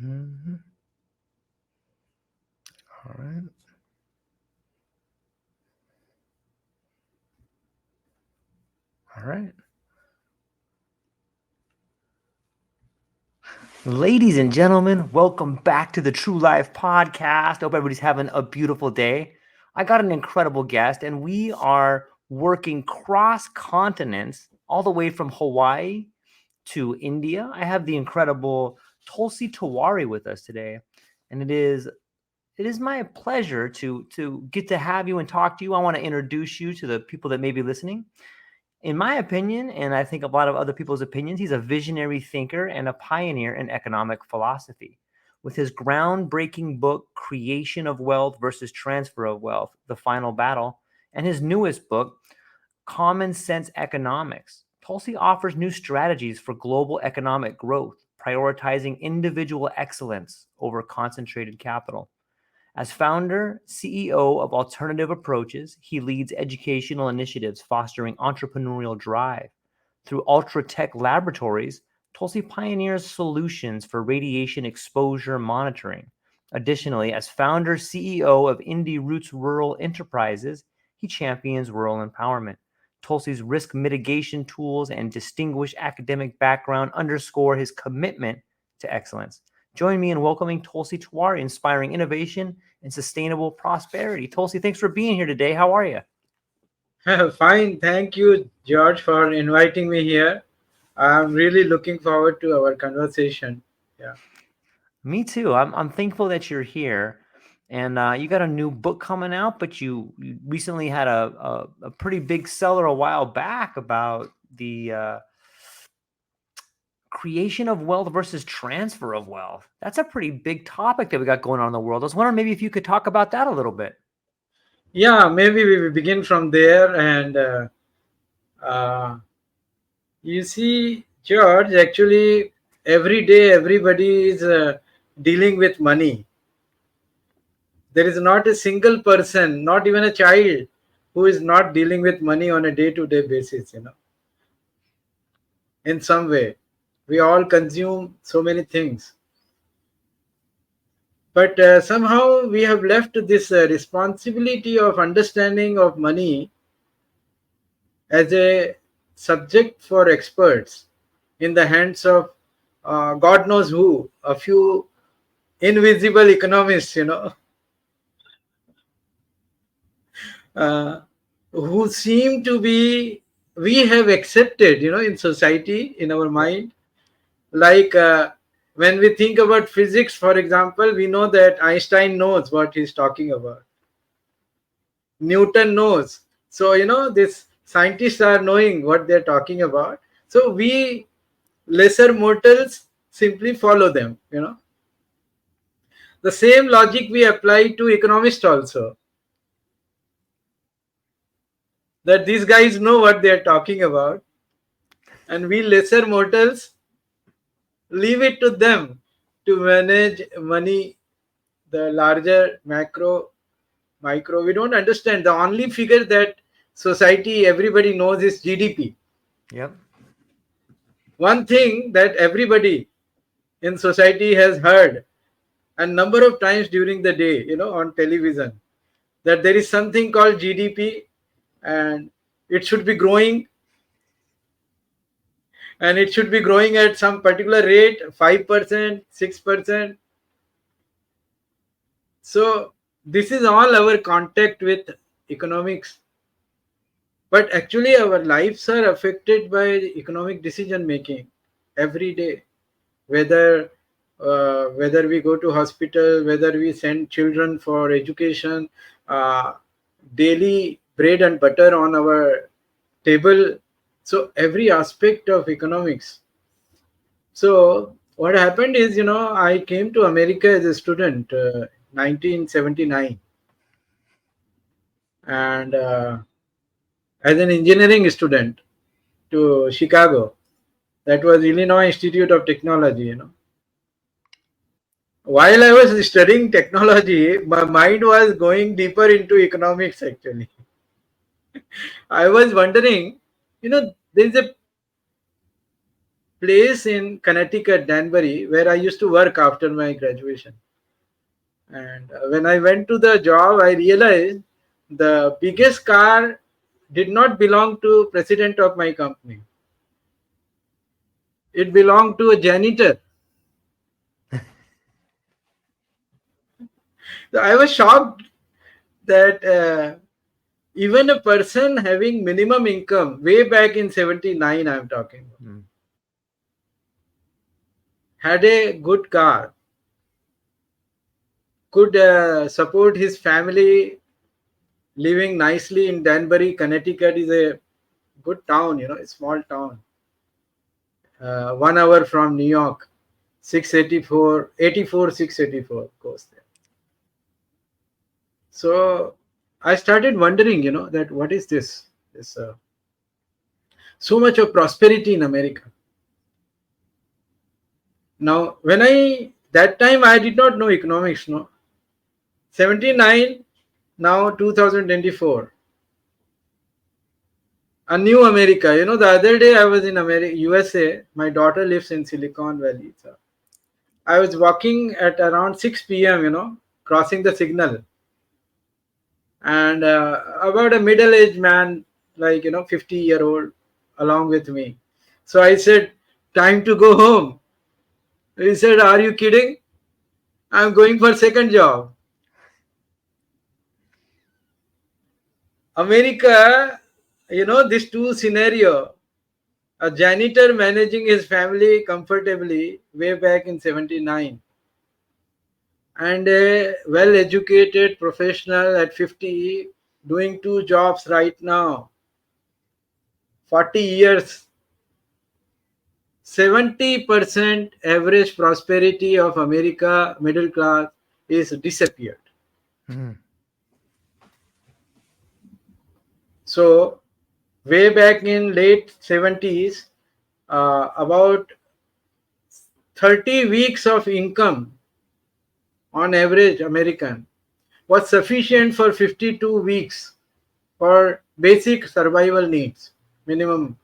Mhm. All right. All right. Ladies and gentlemen, welcome back to the True Life Podcast. Hope everybody's having a beautiful day. I got an incredible guest, and we are working cross continents all the way from Hawaii to India. I have the incredible Tulsi Tawari with us today, and it is my pleasure to get to have you and talk to you. I want to introduce you to the people that may be listening. In my opinion, and I think a lot of other people's opinions, he's a visionary thinker and a pioneer in economic philosophy. With his groundbreaking book, Creation of Wealth versus Transfer of Wealth, The Final Battle, and his newest book, Common Sense Economics, Tulsi offers new strategies for global economic growth, prioritizing individual excellence over concentrated capital. As founder, CEO of Alternative Approaches, he leads educational initiatives fostering entrepreneurial drive. Through Ultra Tech Laboratories, Tulsi pioneers solutions for radiation exposure monitoring. Additionally, as founder CEO of Indie Roots Rural Enterprises, he champions rural empowerment. Tulsi's risk mitigation tools and distinguished academic background underscore his commitment to excellence. Join me in welcoming Tulsi Tawari, inspiring innovation and sustainable prosperity. Tulsi, thanks for being here today. How are you? Fine. Thank you, George, for inviting me here. I'm really looking forward to our conversation. Yeah. Me too. I'm thankful that you're here. And you got a new book coming out, but you recently had a pretty big seller a while back about the creation of wealth versus transfer of wealth. That's a pretty big topic that we got going on in the world. I was wondering maybe if you could talk about that a little bit. Yeah, maybe we will begin from there. And uh, you see, George, actually, every day everybody is dealing with money. There is not a single person, not even a child, who is not dealing with money on a day to day basis, in some way. We all consume so many things. But somehow we have left this responsibility of understanding of money as a subject for experts in the hands of God knows who, a few invisible economists, uh, who seem to be, we have accepted, in society, in our mind. Like when we think about physics, for example, we know that Einstein knows what he's talking about. Newton knows. So, these scientists are knowing what they're talking about. So, we lesser mortals simply follow them. The same logic we apply to economists also. That these guys know what they're talking about. And we lesser mortals leave it to them to manage money, the larger macro, micro. We don't understand. The only figure that society, everybody knows is GDP. Yep. One thing that everybody in society has heard a number of times during the day, on television, that there is something called GDP and it should be growing, and it should be growing at some particular rate, 5%, 6%. So this is all our contact with economics. But actually our lives are affected by economic decision making every day, whether whether we go to hospital, whether we send children for education, uh, daily bread and butter on our table. So every aspect of economics. So what happened is, I came to America as a student, 1979, and as an engineering student to Chicago. That was Illinois Institute of Technology. While I was studying technology, my mind was going deeper into economics actually. I was wondering, there is a place in Connecticut, Danbury, where I used to work after my graduation. And when I went to the job, I realized the biggest car did not belong to president of my company. It belonged to a janitor. So I was shocked that even a person having minimum income way back in 79, I'm talking about, Mm. had a good car, could support his family living nicely in Danbury. Connecticut is a good town, a small town, 1 hour from New York, 684, 84, 684 goes there. So I started wondering, that what is this? This so much of prosperity in America. Now, when I that time I did not know economics, no. 79, now 2024. A new America. The other day I was in America, USA. My daughter lives in Silicon Valley. So I was walking at around 6 p.m., crossing the signal. And about a middle-aged man, like, 50-year-old, along with me. So I said, time to go home. He said, are you kidding? I'm going for second job. America, this two scenario, a janitor managing his family comfortably way back in 79 and a well-educated professional at 50 doing two jobs right now, 40 years, 70% average prosperity of America middle class is disappeared. Mm. So way back in late 70s, about 30 weeks of income on average American was sufficient for 52 weeks for basic survival needs minimum.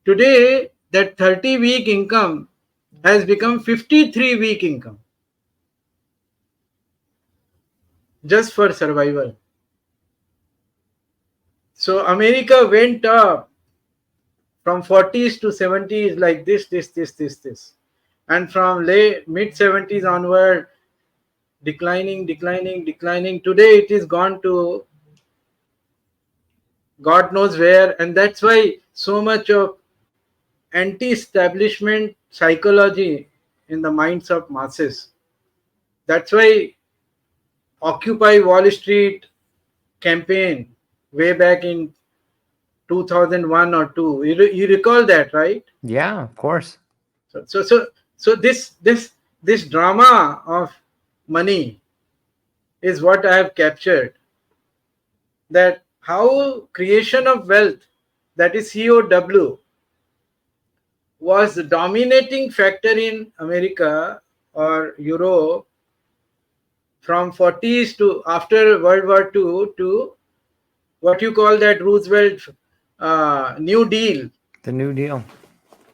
Today that 30-week income has become 53-week income just for survival. So America went up from 40s to 70s like this, and from late mid 70s onward declining. Today it is gone to God knows where, and that's why so much of anti-establishment psychology in the minds of masses. That's why Occupy Wall Street campaign way back in 2001 or 2. You recall that, right? Yeah, of course. So this drama of money is what I have captured. That how creation of wealth, that is COW, was the dominating factor in America or Europe from 40s to after World War II to what you call that Roosevelt New Deal, The New Deal.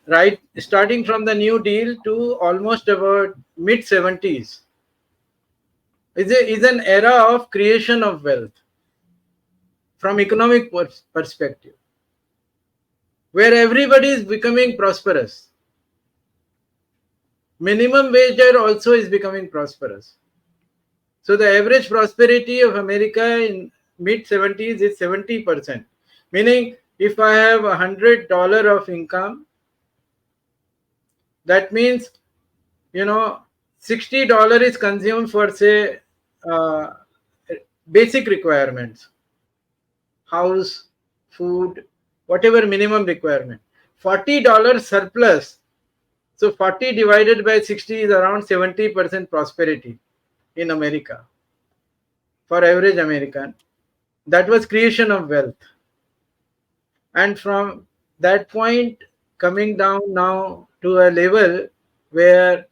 right? Starting from the New Deal to almost about mid 70s is an era of creation of wealth from economic perspective, where everybody is becoming prosperous. Minimum wage also is becoming prosperous. So the average prosperity of America in mid 70s is 70%. Meaning if I have $100 of income, that means $60 is consumed for say uh, basic requirements, house, food, whatever minimum requirement. $40 surplus. So 40 divided by 60 is around 70% prosperity in America for average American. That was creation of wealth. And from that point coming down now to a level where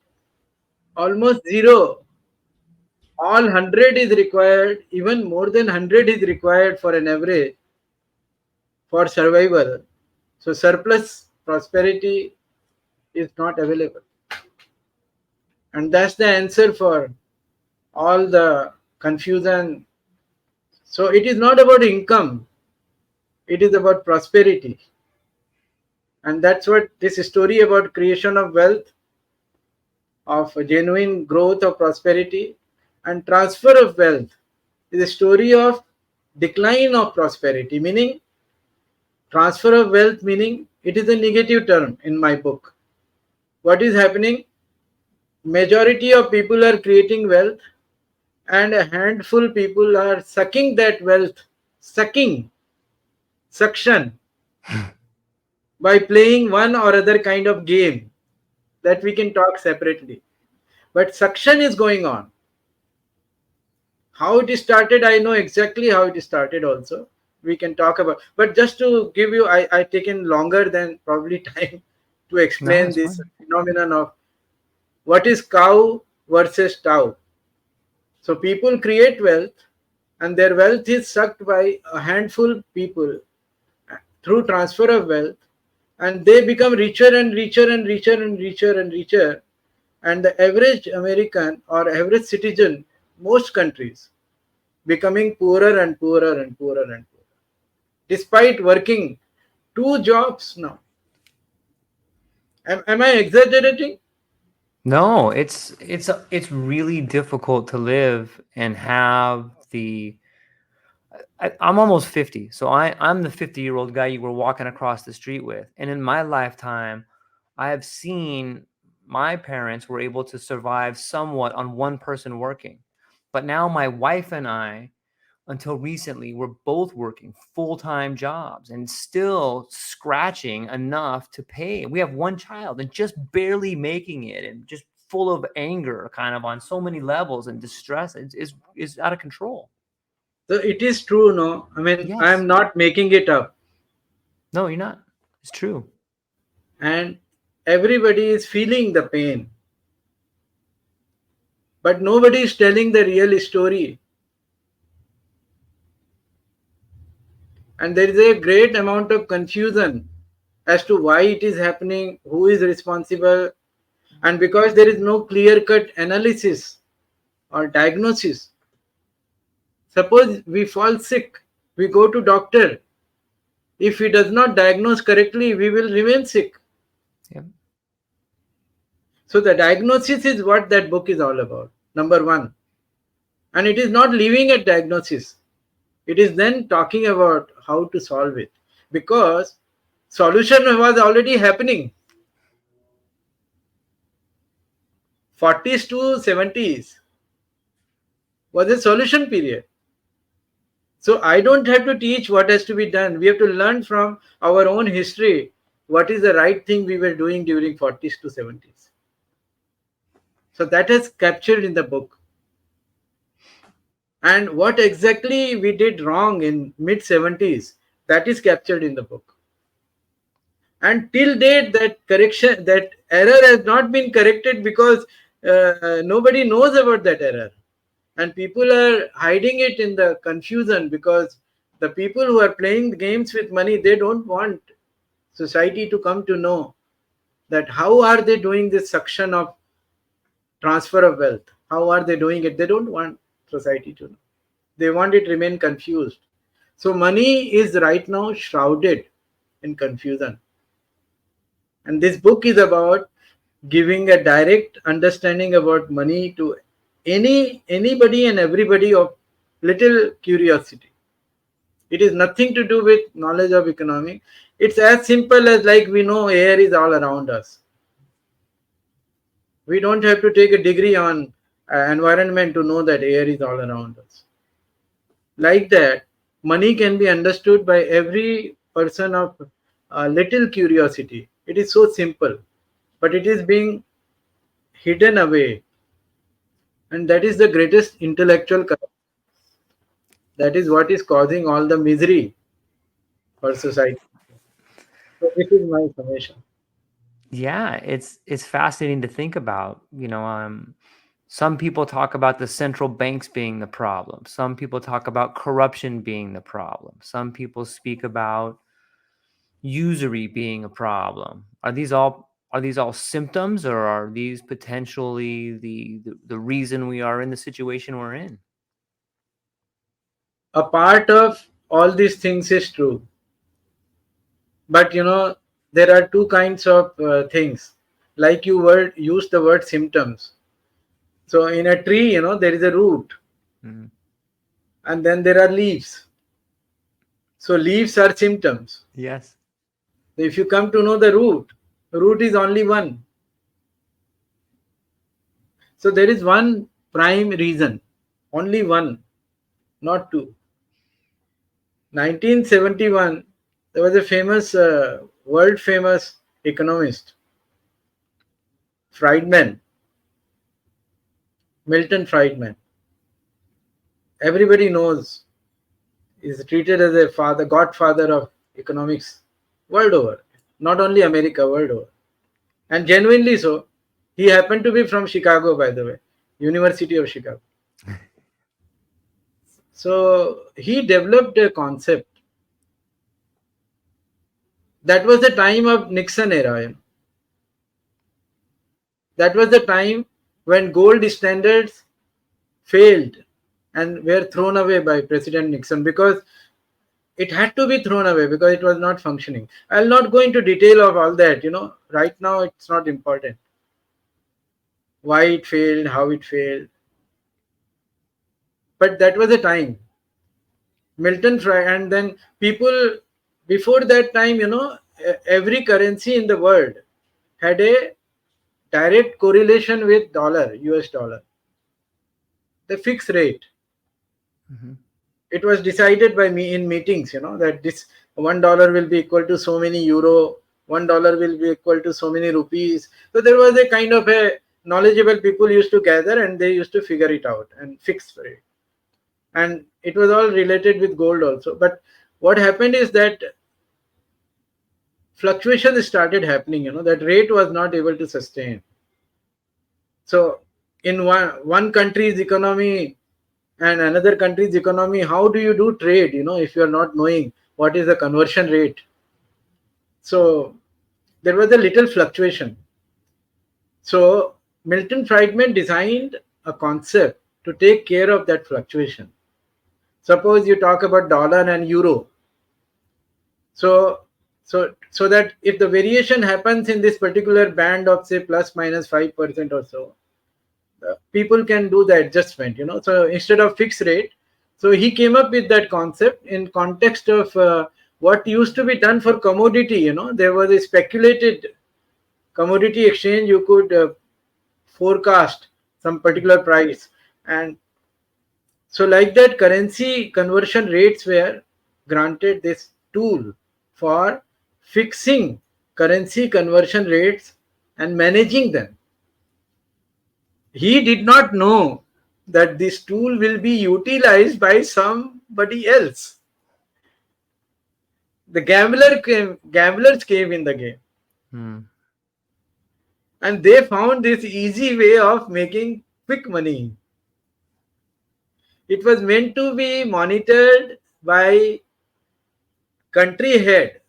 almost zero, all 100 is required, even more than 100 is required for an average for survival. So surplus prosperity is not available. And that's the answer for all the confusion. So it is not about income, it is about prosperity. And that's what this story about creation of wealth, of genuine growth of prosperity, and transfer of wealth is a story of decline of prosperity, meaning transfer of wealth, meaning it is a negative term in my book. What is happening? Majority of people are creating wealth, and a handful people are sucking that wealth, sucking, suction, by playing one or other kind of game that we can talk separately. But suction is going on. How it started, I know exactly how it started also. We can talk about, but just to give you, I taken longer than probably time to No, explain it's this fine. phenomenon of what is cow versus tau. So people create wealth, and their wealth is sucked by a handful people through transfer of wealth, and they become richer and richer and richer and richer and richer. And the average American or average citizen, most countries, becoming poorer and poorer and poorer and poorer, despite working two jobs now. Am I exaggerating? No, it's really difficult to live and have the. I'm almost 50, so I'm the 50-year-old guy you were walking across the street with, and in my lifetime, I have seen my parents were able to survive somewhat on one person working, but now my wife and I, until recently, were both working full-time jobs and still scratching enough to pay. We have one child and just barely making it, and just full of anger, kind of on so many levels, and distress is out of control. So it is true, no? I mean, I Yes. am not making it up. No, you're not. It's true. And everybody is feeling the pain, but nobody is telling the real story. And there is a great amount of confusion as to why it is happening, who is responsible, and because there is no clear cut analysis or diagnosis. Suppose we fall sick, we go to doctor. If he does not diagnose correctly, we will remain sick. Yep. So the diagnosis is what that book is all about. Number one. And it is not leaving at diagnosis. It is then talking about how to solve it. Because solution was already happening. 40s to 70s was a solution period. So I don't have to teach what has to be done. We have to learn from our own history what is the right thing we were doing during 40s to 70s. So that is captured in the book. And what exactly we did wrong in mid 70s, that is captured in the book. And till date, that correction, that error has not been corrected because nobody knows about that error. And people are hiding it in the confusion because the people who are playing the games with money, they don't want society to come to know that how are they doing this suction of transfer of wealth. How are they doing it? They don't want society to know. They want it remain confused. So money is right now shrouded in confusion. And this book is about giving a direct understanding about money to anybody and everybody of little curiosity. It is nothing to do with knowledge of economics. It's as simple as like we know air is all around us. We don't have to take a degree on environment to know that air is all around us. Like that, money can be understood by every person of little curiosity. It is so simple, but it is being hidden away, and that is the greatest intellectual corruption. That is what is causing all the misery for society. So this is my summation. Yeah, it's fascinating to think about. Some people talk about the central banks being the problem. Some people talk about corruption being the problem. Some people speak about usury being a problem? Are these all symptoms, or are these potentially the reason we are in the situation we're in? A part of all these things is true, but there are two kinds of things. Like you use the word symptoms. So in a tree, there is a root, Mhm. and then there are leaves. So leaves are symptoms. Yes. If you come to know the root is only one. So there is one prime reason, only one, not two. 1971, there was a famous, world famous economist, Friedman, Milton Friedman. Everybody knows is treated as a father, godfather of economics world over, not only America, world over, and genuinely so. He happened to be from Chicago, by the way, University of Chicago. So he developed a concept. That was the time of Nixon era. That was the time when gold standards failed and were thrown away by President Nixon, because it had to be thrown away because it was not functioning. I'll not go into detail of all that. Right now it's not important. Why it failed, how it failed. But that was the time. Milton Fry, and then people before that time, every currency in the world had a direct correlation with dollar, US dollar, the fixed rate. Mhm. It was decided by me in meetings, that this $1 will be equal to so many euro, $1 will be equal to so many rupees. So there was a kind of a knowledgeable people used to gather and they used to figure it out and fix it. And it was all related with gold also. But what happened is that fluctuations started happening, that rate was not able to sustain. So in one country's economy and another country's economy, how do you do trade, if you are not knowing what is the conversion rate? So there was a little fluctuation. So Milton Friedman designed a concept to take care of that fluctuation. Suppose you talk about dollar and euro. So that if the variation happens in this particular band of say plus minus 5% or so, people can do the adjustment. So instead of fixed rate, so he came up with that concept in context of what used to be done for commodity. There was a speculated commodity exchange. You could forecast some particular price, and so like that currency conversion rates were granted this tool for fixing currency conversion rates and managing them. He did not know that this tool will be utilized by somebody else. Gamblers came in the game, Hmm. and they found this easy way of making quick money. It was meant to be monitored by country head,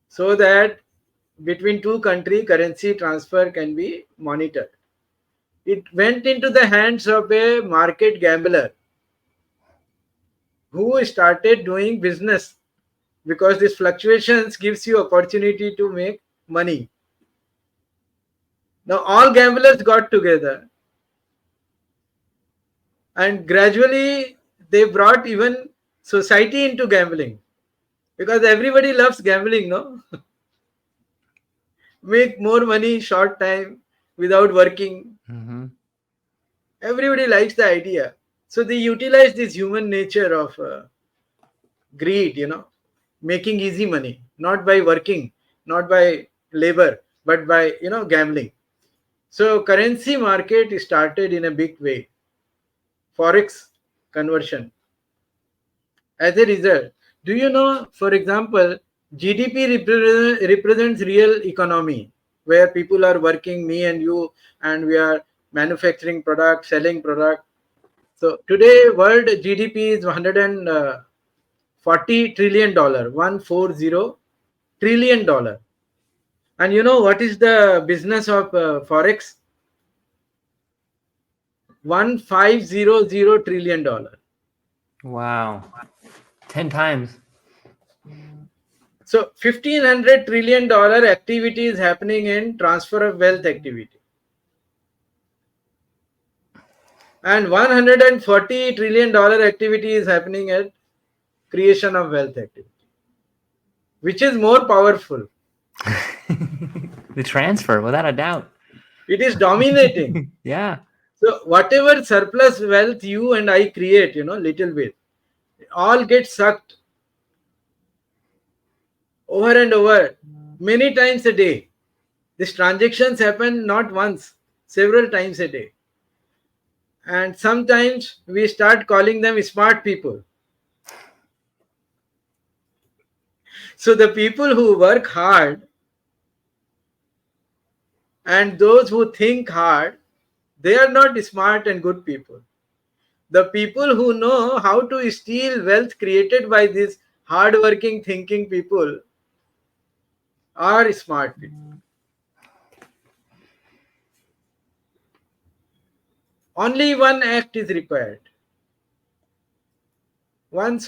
so that between two country currency transfer can be monitored. It went into the hands of a market gambler who started doing business, because these fluctuations gives you opportunity to make money. Now all gamblers got together, and gradually they brought even society into gambling, because everybody loves gambling, no? Make more money short time without working. Mm-hmm. Everybody likes the idea. So they utilize this human nature of greed, making easy money, not by working, not by labor, but by gambling. So currency market started in a big way. Forex conversion. As a result, do you know, for example, GDP represents real economy, where people are working, me and you, and we are manufacturing product, selling product. So today, world GDP is 105 $40 trillion, $140 trillion. And you know what is the business of Forex? $1,500 trillion. Wow. 10 times. So $1,500 trillion activity is happening in transfer of wealth activity. And $140 trillion activity is happening at creation of wealth activity. Which is more powerful? The transfer, without a doubt. It is dominating. Yeah. So whatever surplus wealth you and I create, little bit, all get sucked over and over many times a day. These transactions happen not once, several times a day. And sometimes we start calling them smart people. So the people who work hard and those who think hard, they are not smart and good people. The people who know how to steal wealth created by these hard-working, thinking people are smart people. Only one act is required. One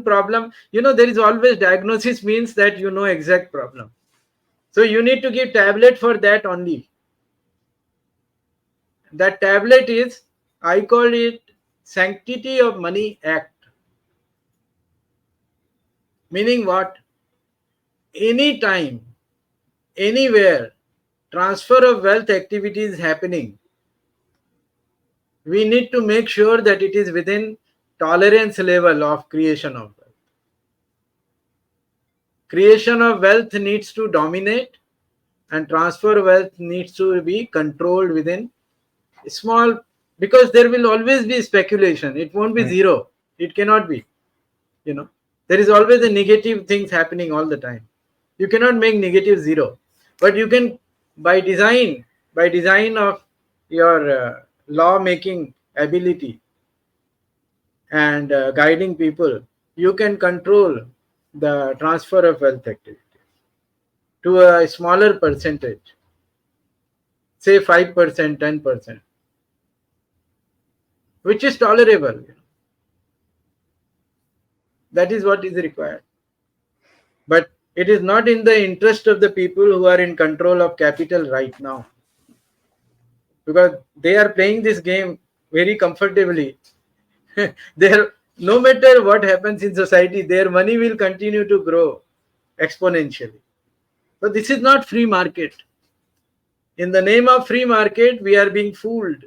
problem. There is always diagnosis means that you know exact problem. So you need to give tablet for that only. That tablet is, I call it Sanctity of Money Act. Meaning what? Anytime, anywhere, transfer of wealth activity is happening, we need to make sure that it is within tolerance level of creation of wealth. Creation of wealth needs to dominate and transfer wealth needs to be controlled within small, because there will always be speculation. It won't be Right. zero. It cannot be. There is always a negative things happening all the time. You cannot make negative zero, but you can, by design of your law making ability and guiding people, you can control the transfer of wealth activity to a smaller percentage, say 5%, 10%, which is tolerable. That is what is required. But it is not in the interest of the people who are in control of capital right now, because they are playing this game very comfortably. No matter what happens in society, their money will continue to grow exponentially. So this is not free market. In the name of free market, we are being fooled.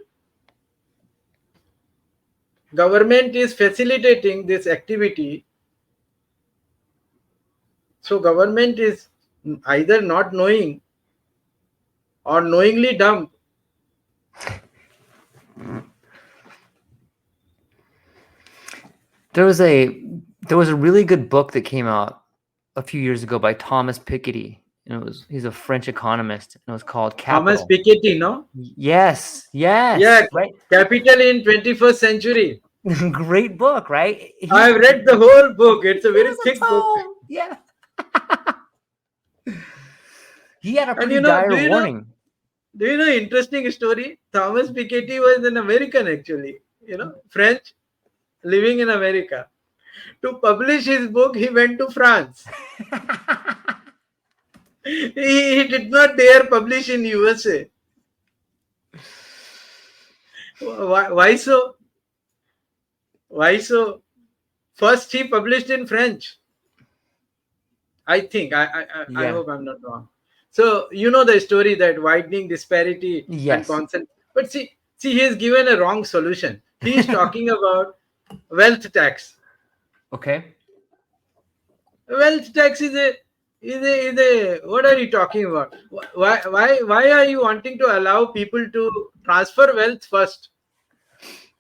Government is facilitating this activity. So government is either not knowing or knowingly dumb. There was a really good book that came out a few years ago by Thomas Piketty, and he's a French economist, and it was called Thomas Capital. Piketty, no? Yes, Yeah, right. Capital in 21st Century. Great book, right? I've read the whole book. It's a very thick book. Yeah. He had a And pretty dire warning. Do you know interesting story? Thomas Piketty was an American actually, French, living in America. To publish his book, he went to France. He did not dare publish in USA. Why so? Why so? First, he published in French. I think. I hope I'm not wrong. So you know the story that widening disparity and consent. But see, he has given a wrong solution. He is talking about wealth tax. Okay. Wealth tax is a what are you talking about? Why are you wanting to allow people to transfer wealth first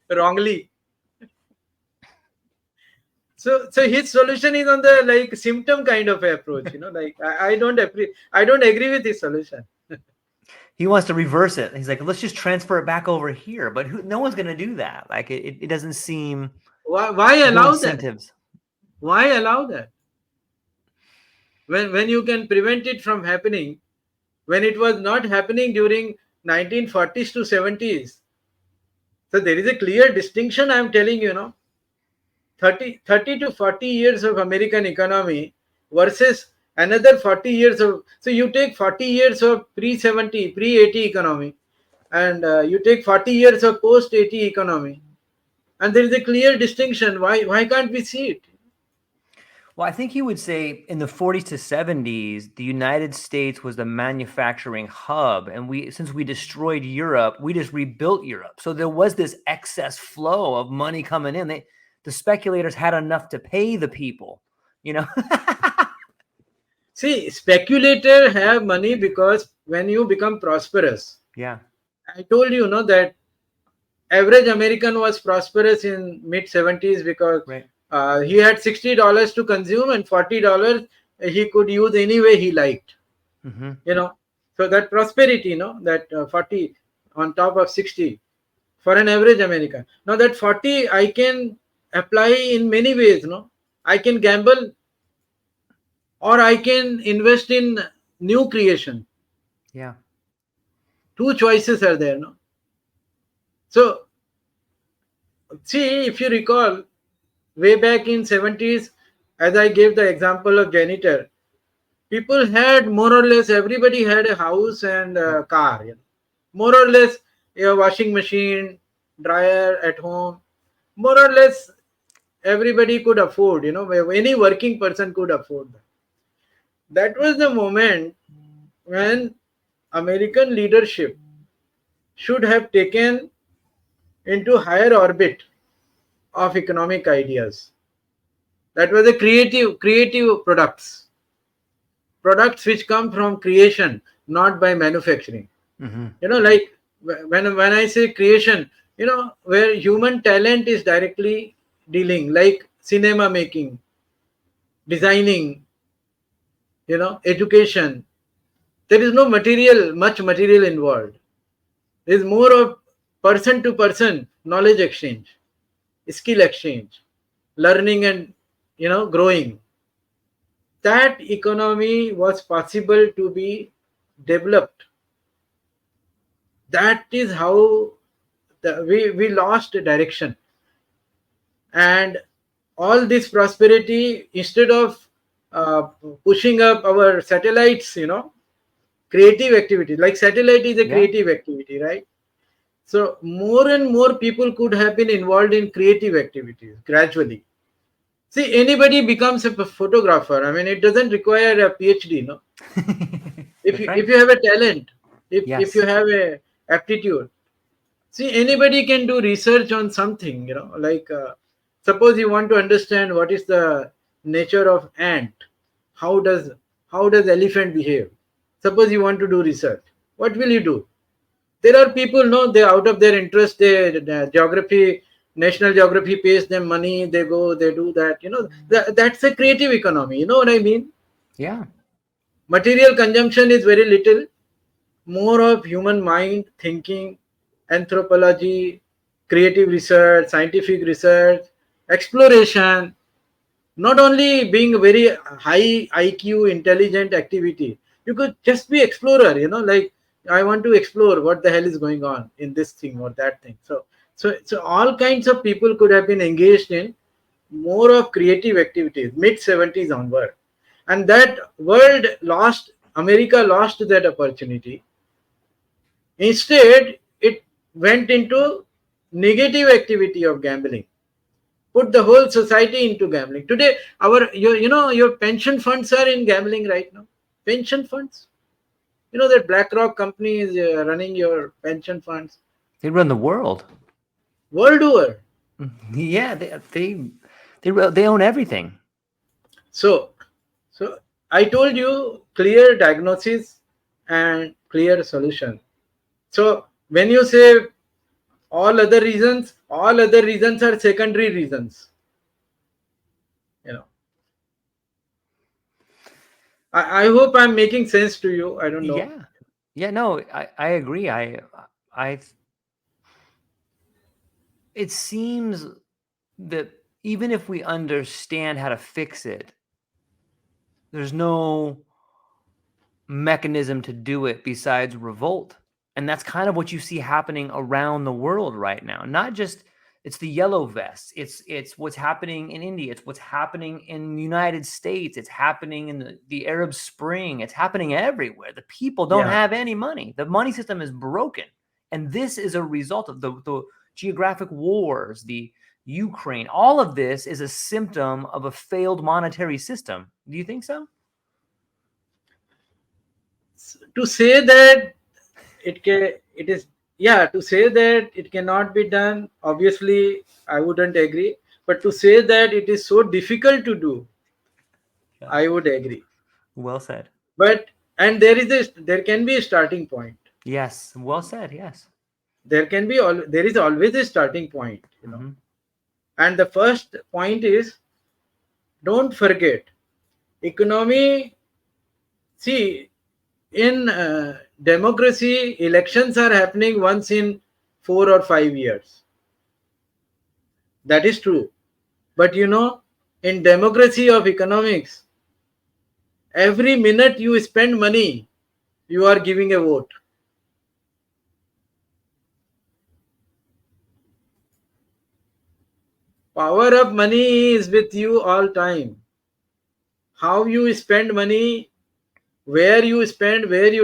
wrongly? So his solution is on the symptom kind of approach, I don't agree with his solution. He wants to reverse it. He's like, let's just transfer it back over here, but no one's going to do that. Like it doesn't seem. Why allow incentives? Why allow that? When you can prevent it from happening, when it was not happening during 1940s to 70s. So there is a clear distinction, I'm telling you, 30 to 40 years of American economy versus another 40 years of. So you take 40 years of pre 70, pre 80 economy, and you take 40 years of post 80 economy, and there is a clear distinction. Why can't we see it? Well, I think he would say in the 40s to 70s, the United States was the manufacturing hub. And since we destroyed Europe, we just rebuilt Europe. So there was this excess flow of money coming in. The speculators had enough to pay the people, you know? See, speculator have money because when you become prosperous, Yeah, I told you, that average American was prosperous in mid 70s because right. he had $60 to consume and $40 he could use any way he liked. Mm-hmm. You know, so that prosperity, that 40 on top of 60 for an average American. Now that 40 I can apply in many ways. I can gamble or I can invest in new creation. Yeah. Two choices are there. No, so see if you recall way back in 70s, as I gave the example of janitor, people had more or less everybody had a house and Yep. a car, more or less a washing machine, dryer at home, more or less everybody could afford, any working person could afford that. That was the moment when American leadership should have taken into higher orbit of economic ideas. That was the creative products which come from creation, not by manufacturing. Mm-hmm. Like when I say creation, where human talent is directly dealing, like cinema making, designing, education. There is no much material involved. There is more of person to person knowledge exchange, skill exchange, learning and growing. That economy was possible to be developed. That is how we lost direction. And all this prosperity, instead of uh, pushing up our satellites, creative activity, like satellite is a Yeah. creative activity, right? So more and more people could have been involved in creative activities gradually. See, anybody becomes a photographer. I mean, it doesn't require a PhD, no. If That's you right. if you have a talent, if you Yes. have a aptitude, see, anybody can do research on something, like suppose you want to understand what is the nature of ant, how does elephant behave. Suppose you want to do research, what will you do? There are people, no, they out of their interest, the geography, national geography pays them money, they go, they do that. That's a creative economy. You know what I mean? Yeah. Material consumption is very little, more of human mind thinking, anthropology, creative research, scientific research, exploration, not only being a very high IQ intelligent activity. You could just be explorer, like I want to explore what the hell is going on in this thing or that thing. So all kinds of people could have been engaged in more of creative activities mid 70s onward. And that world lost, America lost that opportunity. Instead, it went into negative activity of gambling, put the whole society into gambling. Today, your pension funds are in gambling right now. Pension funds. That BlackRock company is running your pension funds They run the world. world over. Yeah. They own everything. So, so I told you clear diagnosis and clear solution. So when you say all other reasons are secondary reasons. You know, I hope I'm making sense to you. I don't know. Yeah. Yeah. No, I agree. I, it seems that even if we understand how to fix it, there's no mechanism to do it besides revolt. And that's kind of what you see happening around the world right now. Not just it's the yellow vests, it's what's happening in India, it's what's happening in the United States, it's happening in the Arab Spring, it's happening everywhere. The people don't Yeah. have any money. The money system is broken. And this is a result of the geographic wars, the Ukraine. All of this is a symptom of a failed monetary system. Do you think so? To say that it is, yeah, to say that it cannot be done, obviously I wouldn't agree. But to say that it is so difficult to do, Yeah. I would agree. Well said. But and there can be a starting point. Yes, well said. Yes. There is always a starting point, Mm-hmm. and the first point is, don't forget, economy. See, in democracy, elections are happening once in 4 or 5 years. That is true. But in democracy of economics, every minute you spend money, you are giving a vote. Power of money is with you all time. How you spend money, where you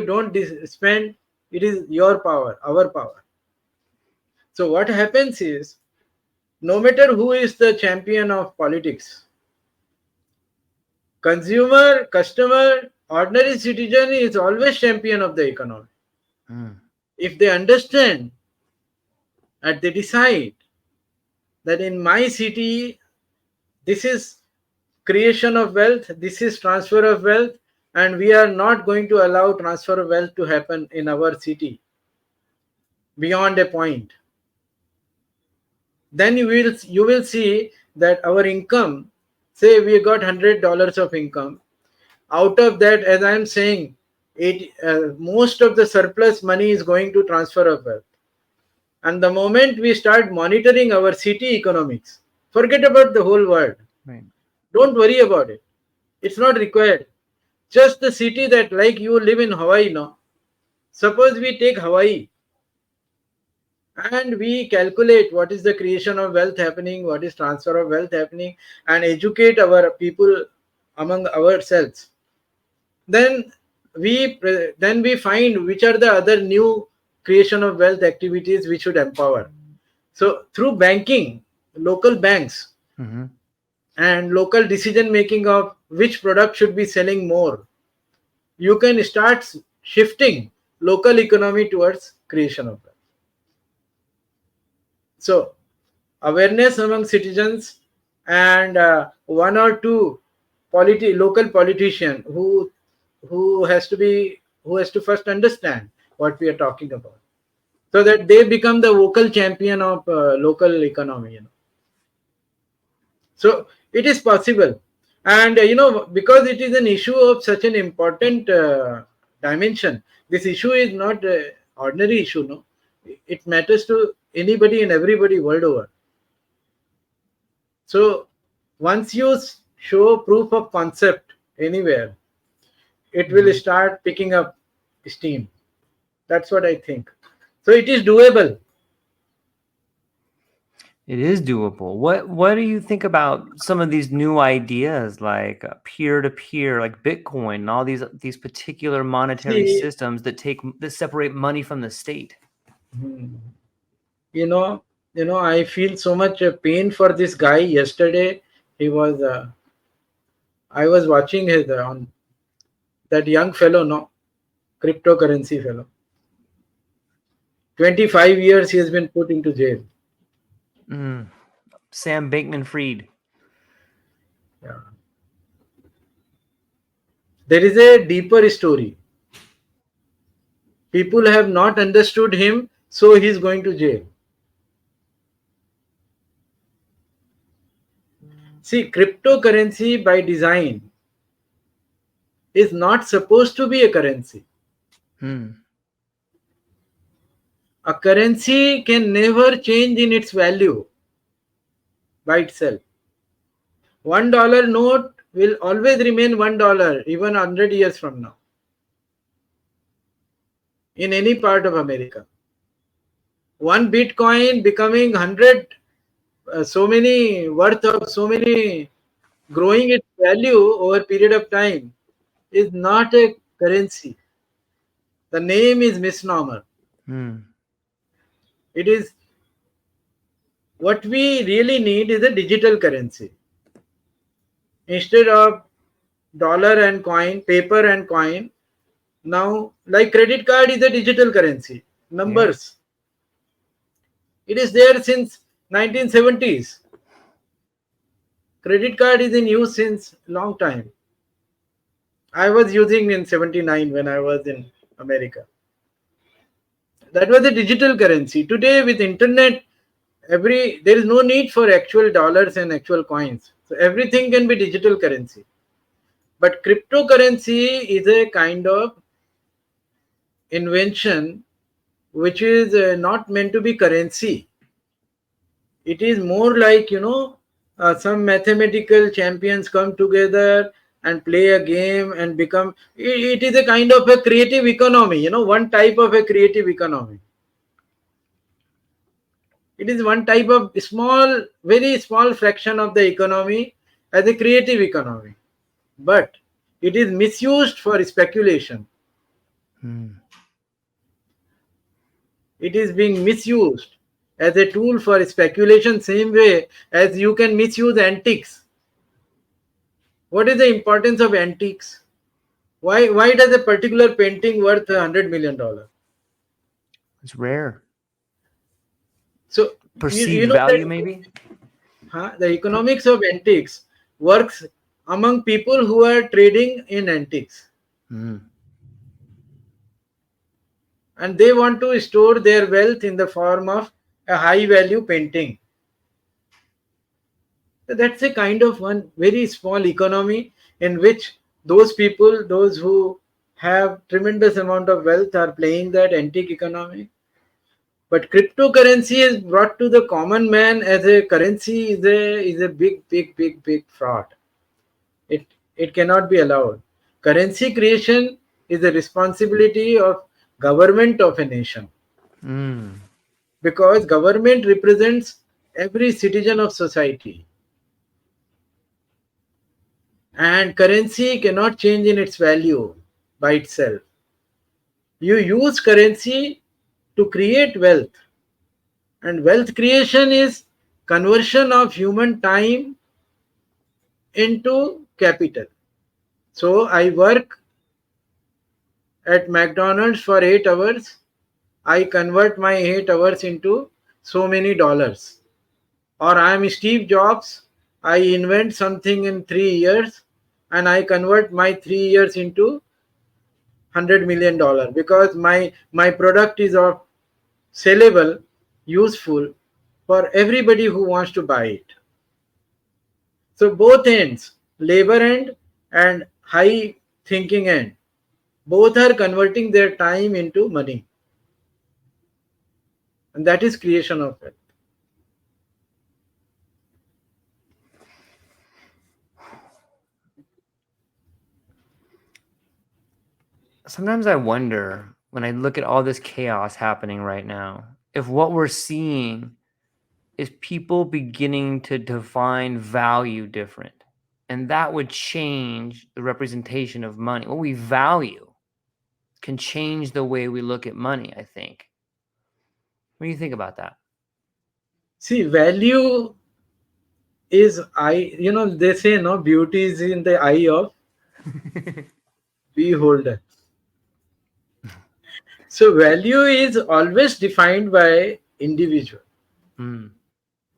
don't spend, it is your power, our power. So what happens is, no matter who is the champion of politics, consumer, customer, ordinary citizen is always champion of the economy. Mm. If they understand and they decide that in my city, this is creation of wealth, this is transfer of wealth, and we are not going to allow transfer of wealth to happen in our city beyond a point, then you will see that our income, say we got $100 of income, out of that, as I am saying, most of the surplus money is going to transfer of wealth. And the moment we start monitoring our city economics, forget about the whole world. Right. Don't worry about it. It's not required. Just the city that, like you live in Hawaii now. Suppose we take Hawaii and we calculate what is the creation of wealth happening, what is transfer of wealth happening, and educate our people among ourselves. Then we find which are the other new creation of wealth activities we should empower. So through banking, local banks, Mm-hmm. and local decision making of which product should be selling more, you can start shifting local economy towards creation of wealth. So awareness among citizens, and one or two local politician who has to first understand what we are talking about, so that they become the vocal champion of local economy. So it is possible. And because it is an issue of such an important dimension, this issue is not ordinary issue, no. It matters to anybody and everybody world over. So once you show proof of concept anywhere, it will Mm-hmm. start picking up steam. That's what I think. So it is doable. It is doable. What do you think about some of these new ideas like peer to peer, like Bitcoin, and all these particular monetary See, systems that separate money from the state? hmm, you know, I feel so much pain for this guy. Yesterday, he was. I was watching his on that young fellow, no, cryptocurrency fellow. 25 years he has been put into jail. Mm. Sam Bankman-Fried. Yeah. There is a deeper story. People have not understood him, so he is going to jail. See, cryptocurrency by design is not supposed to be a currency. Hmm. A currency can never change in its value by itself. $1 note will always remain $1 even 100 years from now in any part of America. One Bitcoin becoming 100, so many worth of so many, growing its value over a period of time is not a currency. The name is misnomer. Hmm. It is, what we really need is a digital currency. Instead of dollar and coin, paper and coin, now like credit card is a digital currency. Yeah. Numbers. It is there since 1970s. Credit card is in use since long time. I was using in 79 when I was in America. That was a digital currency. Today with internet, there is no need for actual dollars and actual coins. So everything can be digital currency. But cryptocurrency is a kind of invention which is not meant to be currency. It is more like, some mathematical champions come together and play a game and become. It is a kind of a creative economy. One type of a creative economy. It is one type of small, very small fraction of the economy as a creative economy. But it is misused for speculation. Hmm. It is being misused as a tool for speculation, same way as you can misuse antiques. What is the importance of antiques? Why does a particular painting worth $100 million? It's rare. So you Perceived know that, value, maybe. the Per- economics of antiques works among people who are trading in antiques, Hmm. and they want to store their wealth in the form of a high value painting. So that's a kind of one very small economy in which those people, those who have tremendous amount of wealth, are playing that antique economy. But cryptocurrency is brought to the common man as a currency is a big fraud. It it cannot be allowed. Currency creation is the responsibility of government of a nation, Hmm. because government represents every citizen of society, and currency cannot change in its value by itself. You use currency to create wealth, and wealth creation is conversion of human time into capital. So I work at McDonald's for 8 hours. I convert my 8 hours into so many dollars. Or I am Steve Jobs. I invent something in 3 years and I convert my 3 years into $100 million, because my product is of sellable, useful for everybody who wants to buy it. So both ends, labor end and high thinking end, both are converting their time into money, and that is creation of wealth. Sometimes I wonder when I look at all this chaos happening right now, if what we're seeing is people beginning to define value different. And that would change the representation of money. What we value can change the way we look at money, I think. What do you think about that? See, value is eye. They say no, beauty is in the eye of beholder. So value is always defined by individual. Mm,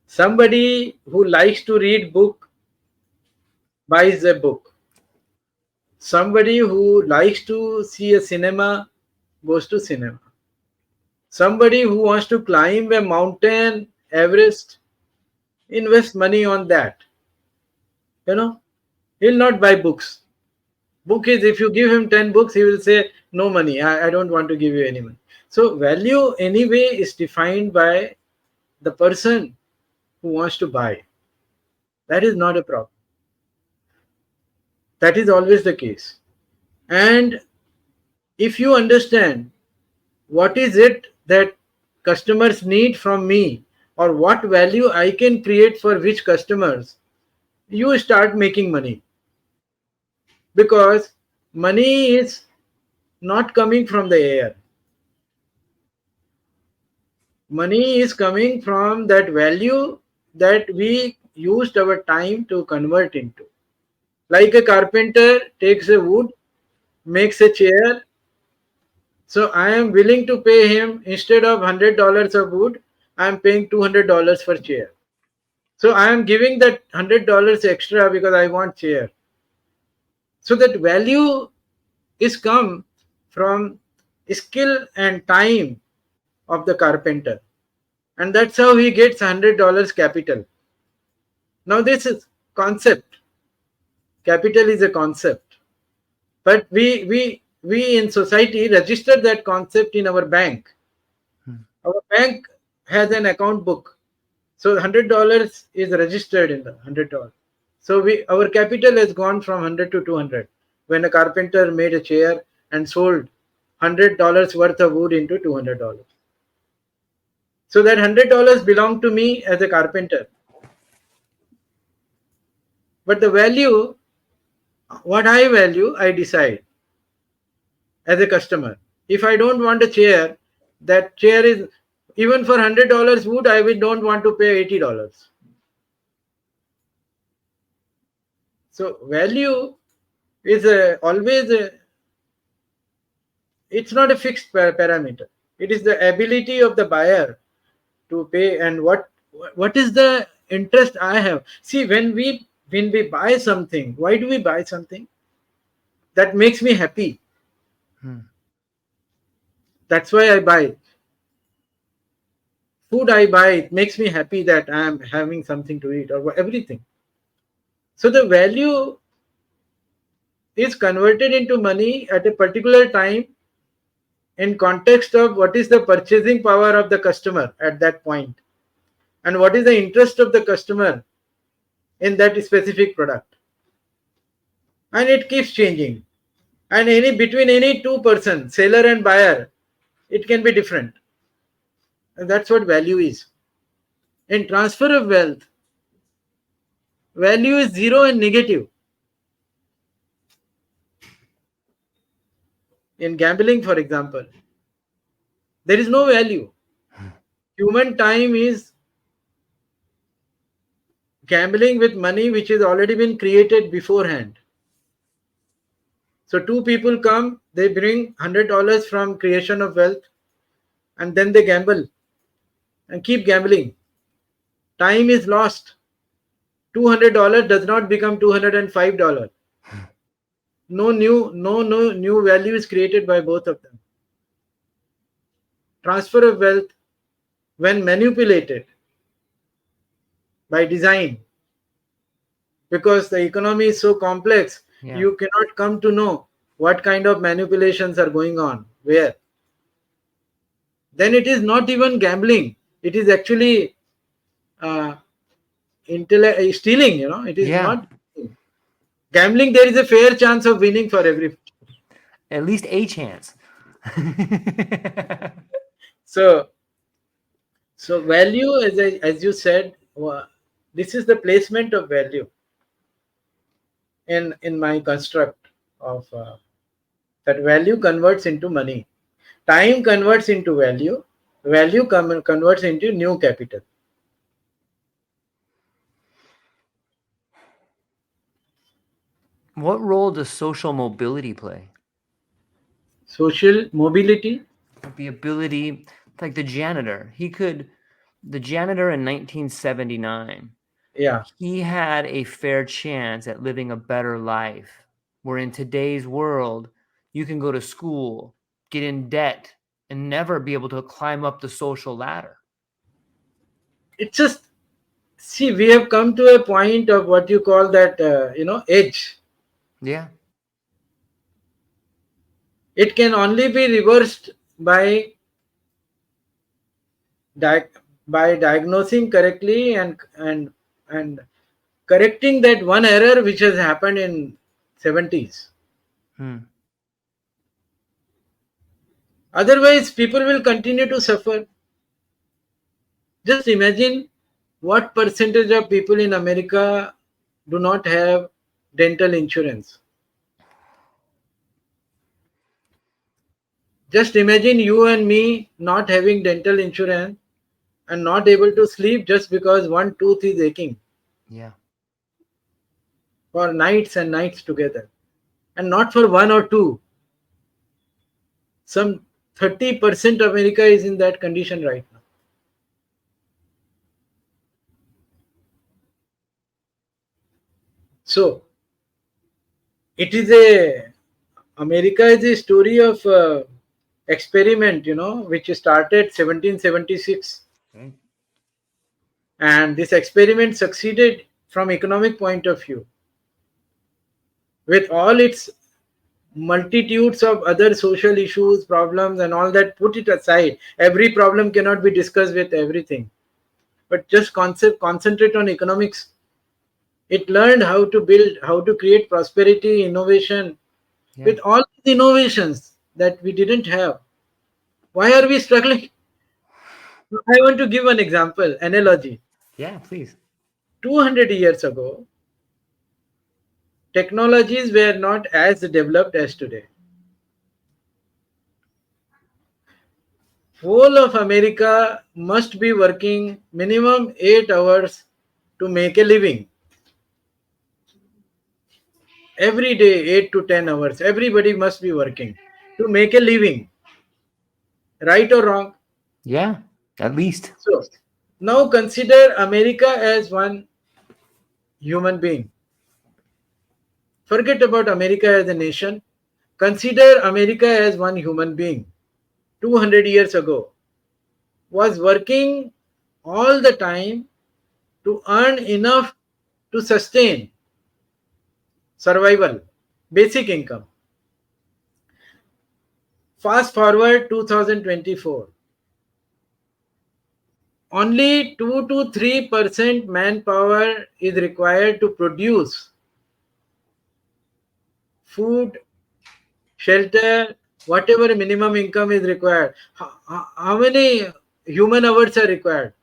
Somebody who likes to read book buys a book. Somebody who likes to see a cinema goes to cinema. Somebody who wants to climb a mountain, Everest, invest money on that. You know, he'll not buy books. Book is, if you give him 10 books, he will say, no money, I don't want to give you any money. So, value anyway is defined by the person who wants to buy. That is not a problem. That is always the case. And if you understand what is it that customers need from me, or what value I can create for which customers, you start making money. Because money is not coming from the air. Money is coming from that value that we used our time to convert into. Like a carpenter takes a wood, makes a chair. So I am willing to pay him, instead of $100 of wood, I am paying $200 for chair. So I am giving that $100 extra because I want chair. So that value is come from skill and time of the carpenter, and that's how he gets $100 capital. Now this is concept. Capital is a concept, but we in society register that concept in our bank. Hmm. Our bank has an account book, so $100 is registered in the $100. So we our capital has gone from 100 to 200 when a carpenter made a chair and sold $100 worth of wood into $200. So that $100 belonged to me as a carpenter, but the value, what I value, I decide as a customer. If I don't want a chair, that chair is, even for $100 wood, I will don't want to pay $80. So value is always it's not a fixed parameter. It is the ability of the buyer to pay, and what is the interest I have. See, when we buy something, why do we buy something? That makes me happy. Hmm. That's why I buy. Food I buy, it makes me happy that I am having something to eat, or everything. So the value is converted into money at a particular time, in context of what is the purchasing power of the customer at that point, and what is the interest of the customer in that specific product. And it keeps changing. And any between any two person, seller and buyer, it can be different. And that's what value is. In transfer of wealth, value is zero and negative. In gambling, for example, there is no value. Human time is gambling with money which has already been created beforehand. So two people come, they bring $100 from creation of wealth, and then they gamble and keep gambling. Time is lost. $200 does not become $205. No new value is created by both of them. Transfer of wealth, when manipulated by design, because the economy is so complex, Yeah. you cannot come to know what kind of manipulations are going on where. Then it is not even gambling, it is actually uh, stealing. It is Yeah. not gambling. There is a fair chance of winning for every. At least a chance. So so value, as you said, this is the placement of value in my construct of that value converts into money, time converts into value, value converts into new capital. What role does social mobility play? Social mobility. Like the ability, like the janitor in 1979, Yeah, he had a fair chance at living a better life. Where in today's world, you can go to school, get in debt, and never be able to climb up the social ladder. it's just, see, we have come to a point of what you call that edge. Yeah. It can only be reversed by di- by diagnosing correctly, and correcting that one error which has happened in 70s. Hmm. Otherwise, people will continue to suffer. Just imagine what percentage of people in America do not have dental insurance. Just imagine you and me not having dental insurance and not able to sleep just because one tooth is aching Yeah. for nights and nights together. And not for one or two. Some 30% of America is in that condition right now. So it is a America is a story of experiment, which started 1776, Right. and this experiment succeeded from economic point of view. With all its multitudes of other social issues, problems, and all that, put it aside. Every problem cannot be discussed with everything, but just concentrate on economics. It learned how to build, how to create prosperity, innovation. Yeah. With all the innovations that we didn't have, why are we struggling? I want to give an example, analogy. Yeah, please. 200 years ago, technologies were not as developed as today. Whole of America must be working minimum 8 hours to make a living. Every day, 8 to 10 hours. Everybody must be working to make a living. Right or wrong? Yeah, at least. So, now consider America as one human being. Forget about America as a nation. Consider America as one human being. 200 years ago, was working all the time to earn enough to sustain survival, basic income. Fast forward 2024, only 2 to 3% manpower is required to produce food, shelter, whatever minimum income is required. How many human hours are required?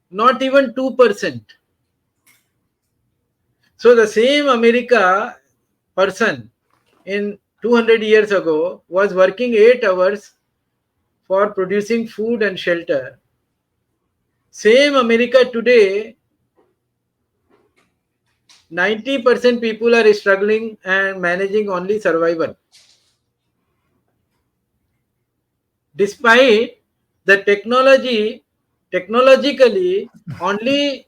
Not even 2%. So the same America person in 200 years ago was working 8 hours for producing food and shelter. Same America today, 90% people are struggling and managing only survival. Despite the technologically, only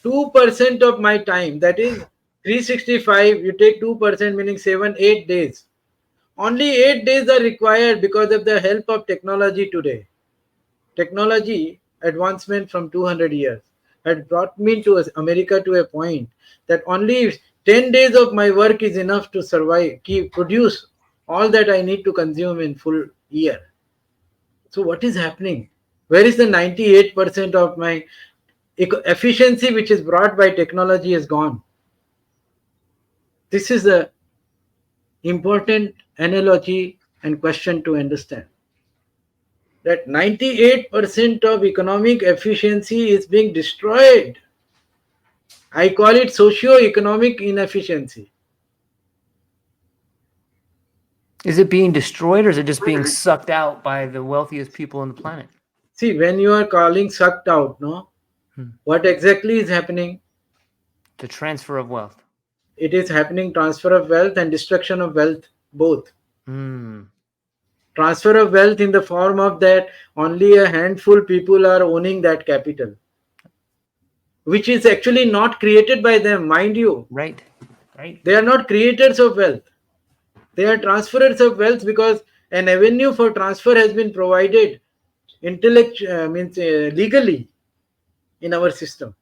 2% of my time, that is 365, you take 2%, meaning 7, 8 days. Only 8 days are required because of the help of technology today. Technology advancement from 200 years had brought me to America to a point that only 10 days of my work is enough to survive, produce all that I need to consume in full year. So what is happening? Where is the 98% of my efficiency which is brought by technology is gone? This is the important analogy and question to understand. That 98% of economic efficiency is being destroyed. I call it socio-economic inefficiency. Is it being destroyed or is it just being sucked out by the wealthiest people on the planet? See, when you are calling sucked out, no, Hmm. what exactly is happening? The transfer of wealth. It is happening transfer of wealth and destruction of wealth, both. Hmm. Transfer of wealth in the form of that only a handful people are owning that capital, which is actually not created by them, mind you. Right. Right. They are not creators of wealth. They are transferers of wealth because an avenue for transfer has been provided means legally in our system.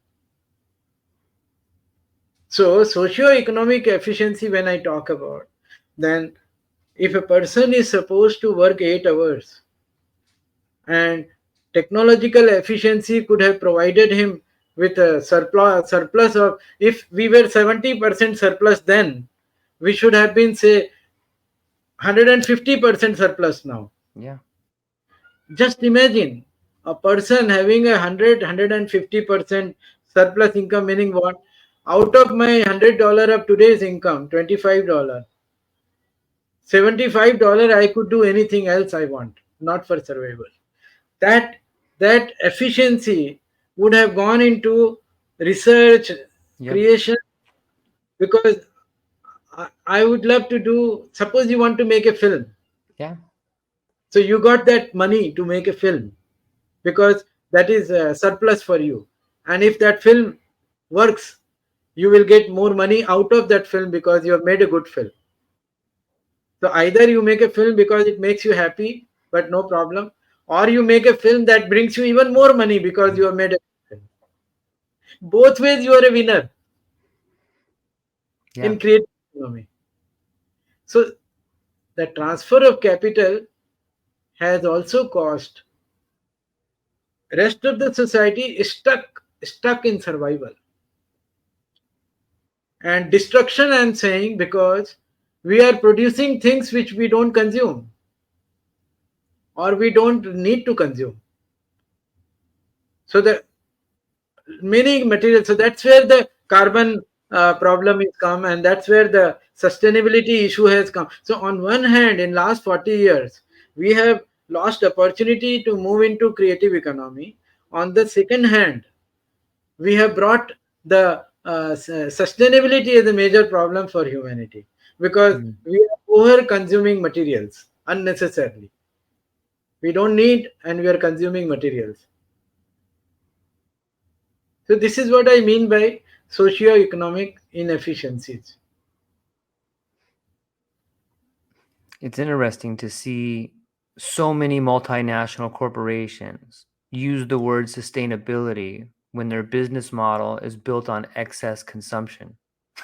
So socio-economic efficiency, when I talk about, then if a person is supposed to work 8 hours and technological efficiency could have provided him with a surplus of, if we were 70% surplus then, We should have been, say, 150% surplus now. Yeah. Just imagine a person having a 150% surplus income, meaning what? Out of my $100 of today's income, $25, $75, I could do anything else I want, not for survival. That that efficiency would have gone into research, Yep. creation, because I would love to do. Suppose you want to make a film, Yeah. so you got that money to make a film because that is surplus for you, and if that film works, you will get more money out of that film because you have made a good film. So either you make a film because it makes you happy, but no problem, or you make a film that brings you even more money because you have made a film. Both ways you are a winner Yeah. in creative economy. So the transfer of capital has also caused rest of the society is stuck in survival and destruction. I'm saying because we are producing things which we don't consume or we don't need to consume. So the many materials. So that's where the carbon problem is come, and that's where the sustainability issue has come. So on one hand, in last 40 years, we have lost opportunity to move into creative economy. On the second hand, we have brought the sustainability as a major problem for humanity because Mm. we are over consuming materials unnecessarily. We don't need, and we are consuming materials. So this is what I mean by socio-economic inefficiencies. It's interesting to see so many multinational corporations use the word sustainability when their business model is built on excess consumption.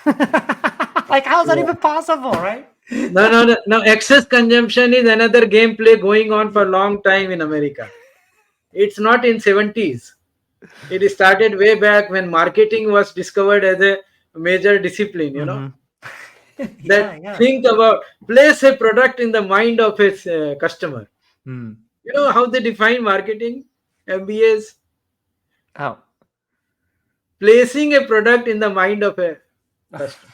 Like, how is that Yeah. even possible, right? No, no, no, no. Excess consumption is another gameplay going on for a long time in America. It's not in 70s. It started way back when marketing was discovered as a major discipline. Mm-hmm. That Yeah, yeah. think about place a product in the mind of its customer. Mm. You know how they define marketing? MBAs Oh. placing a product in the mind of a customer.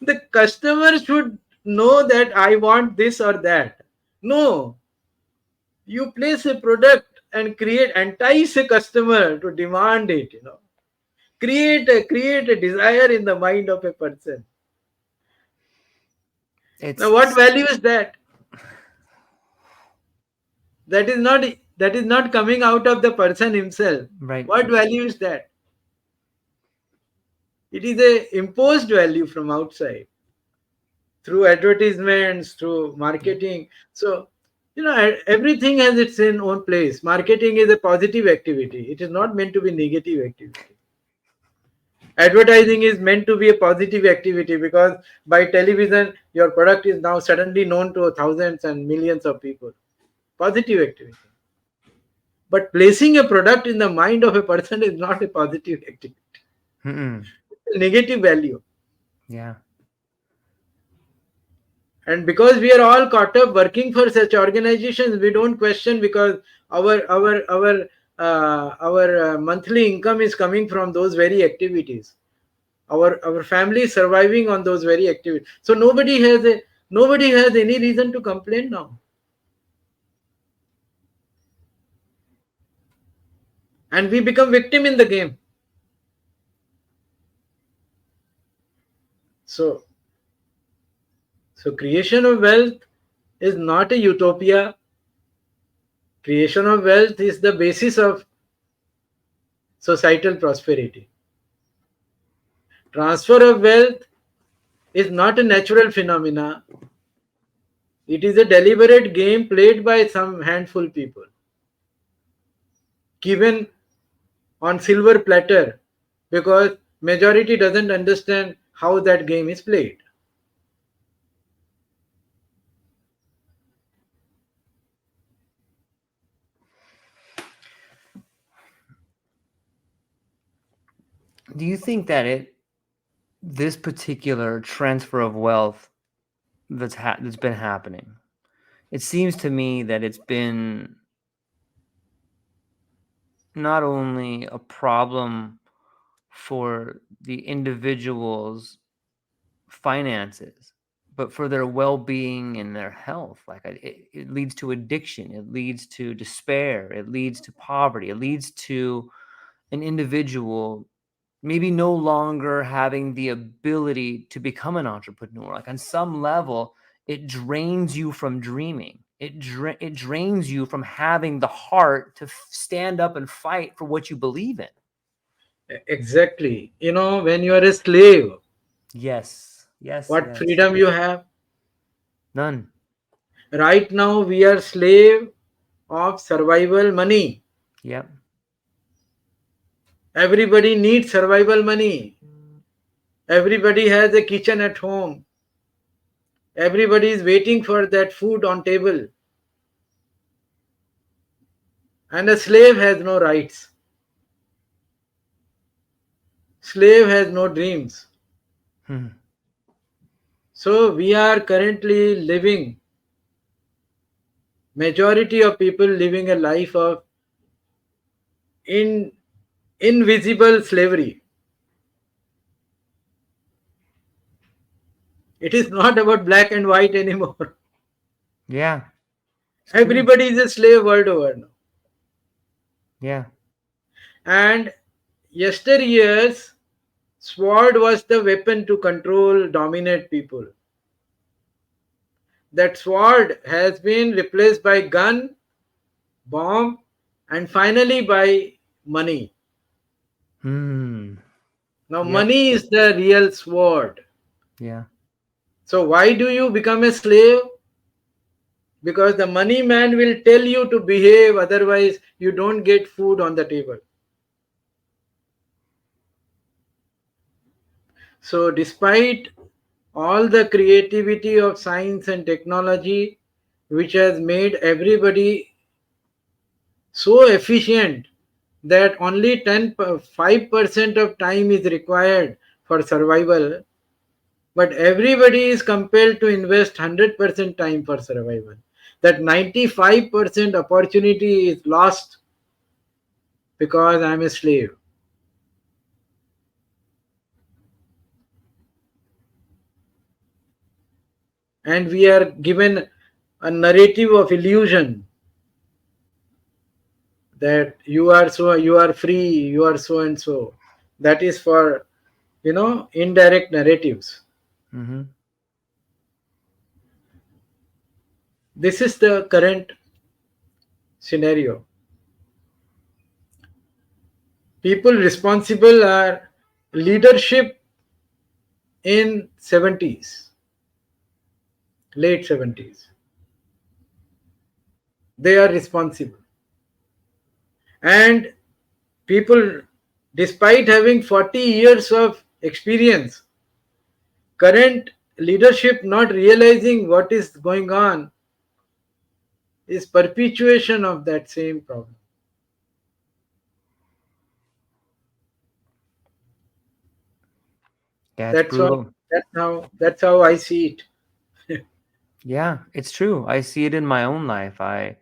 The customer should know that I want this or that. No, you place a product and create entice a customer to demand it. Create a desire in the mind of a person. Now, what It's value is that? That is not that is not coming out of the person himself. right. What value is that? It is a imposed value from outside through advertisements, through Yeah. marketing. So, everything has its own place. Marketing is a positive activity. It is not meant to be negative activity. Advertising is meant to be a positive activity because by television, your product is now suddenly known to thousands and millions of people. Positive activity. But placing a product in the mind of a person is not a positive activity. Mm-mm. It's a negative value. Yeah. And because we are all caught up working for such organizations, we don't question because our monthly income is coming from those very activities. Our family is surviving on those very activities. So nobody has any reason to complain now. And we become victim in the game. So so creation of wealth is not a utopia. Creation of wealth is the basis of societal prosperity. Transfer of wealth is not a natural phenomena. It is a deliberate game played by some handful people, given on silver platter, because majority doesn't understand how that game is played. Do you think that it? this particular transfer of wealth that's been happening, it seems to me that it's been not only a problem for the individual's finances, but for their well-being and their health. Like it leads to addiction, it leads to despair, it leads to poverty, it leads to an individual maybe no longer having the ability to become an entrepreneur. Like on some level, it drains you from dreaming. It drains you from having the heart to stand up and fight for what you believe in. Exactly. When you are a slave, Yes, yes, what yes. freedom you have? None. Right now, we are slave of survival money. Yep. Everybody needs survival money. Everybody has a kitchen at home. Everybody is waiting for that food on table. And a slave has no rights. Slave has no dreams. Hmm. So we are currently living, majority of people living a life of in invisible slavery. It is not about black and white anymore. Yeah, it's true. Everybody is a slave world over now. Yeah. And yesteryears, sword was the weapon to control, dominate people. That sword has been replaced by gun, bomb, and finally by money. Hmm. Now, Yep. money is the real sword. Yeah. So, why do you become a slave? Because the money man will tell you to behave, otherwise, you don't get food on the table. So, despite all the creativity of science and technology, which has made everybody so efficient that only 5% of time is required for survival, but everybody is compelled to invest 100% time for survival. That 95% opportunity is lost because I'm a slave. And we are given a narrative of illusion that you are free, you are so and so. That is for indirect narratives. Mm-hmm. This is the current scenario. People responsible are leadership in 70s, late 70s. They are responsible. And people, despite having 40 years of experience, current leadership not realizing what is going on is perpetuation of that same problem. Yeah, it's That's all. brutal. That's how I see it. Yeah, it's true. I see it in my own life. I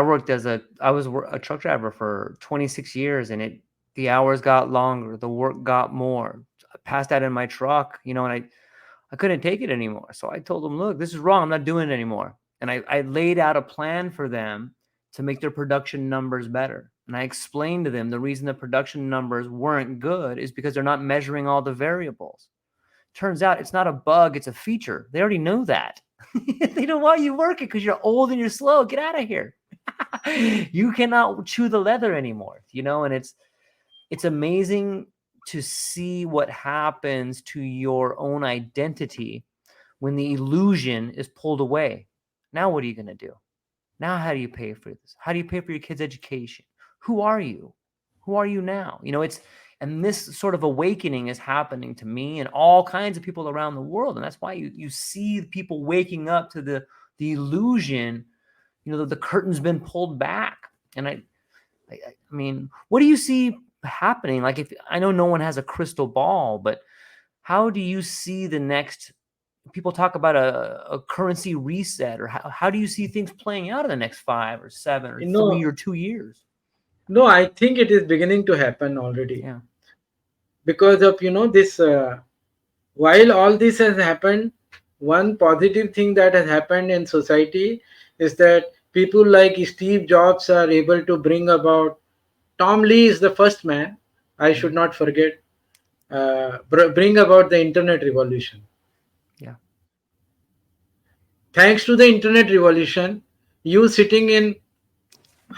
worked as I was a truck driver for 26 years, and the hours got longer, the work got more. I passed out in my truck, and I couldn't take it anymore. So I told them, look, this is wrong. I'm not doing it anymore. And I laid out a plan for them to make their production numbers better. And I explained to them the reason the production numbers weren't good is because they're not measuring all the variables. Turns out it's not a bug, it's a feature. They already know that. They don't want you working because you're old and you're slow. Get out of here. You cannot chew the leather anymore, and it's amazing to see what happens to your own identity when the illusion is pulled away. Now what are you going to do? Now how do you pay for this? How do you pay for your kids' education? Who are you? Who are you now? And this sort of awakening is happening to me and all kinds of people around the world. And that's why you see people waking up to the illusion, that the curtain's been pulled back. And I mean, what do you see happening? Like, if I know no one has a crystal ball, but how do you see the next? People talk about a currency reset, or how do you see things playing out in the next 5 or 7 or You 3 or 2 years? no, I think it is beginning to happen already Yeah. because of this. While all this has happened, one positive thing that has happened in society is that people like Steve Jobs are able to bring about. Tom Lee is the first man. I should Mhm. not forget. Bring about the internet revolution. Yeah. Thanks to the internet revolution, you sitting in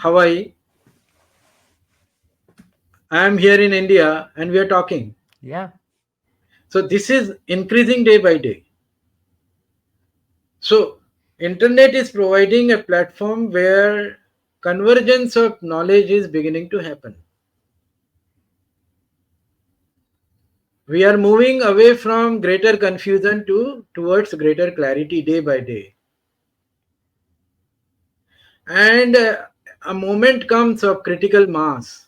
Hawaii, I am here in India, and we are talking. Yeah. So this is increasing day by day. So internet is providing a platform where convergence of knowledge is beginning to happen. We are moving away from greater confusion to towards greater clarity day by day. And a moment comes of critical mass.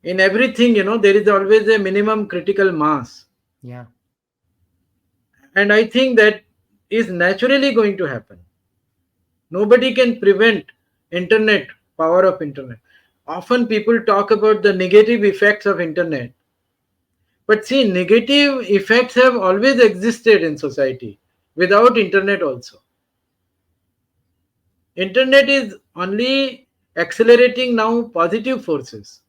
In everything, there is always a minimum critical mass. Yeah. And I think that is naturally going to happen. Nobody can prevent internet, power of internet. Often people talk about the negative effects of internet. But see, negative effects have always existed in society without internet also. Internet is only accelerating now positive forces.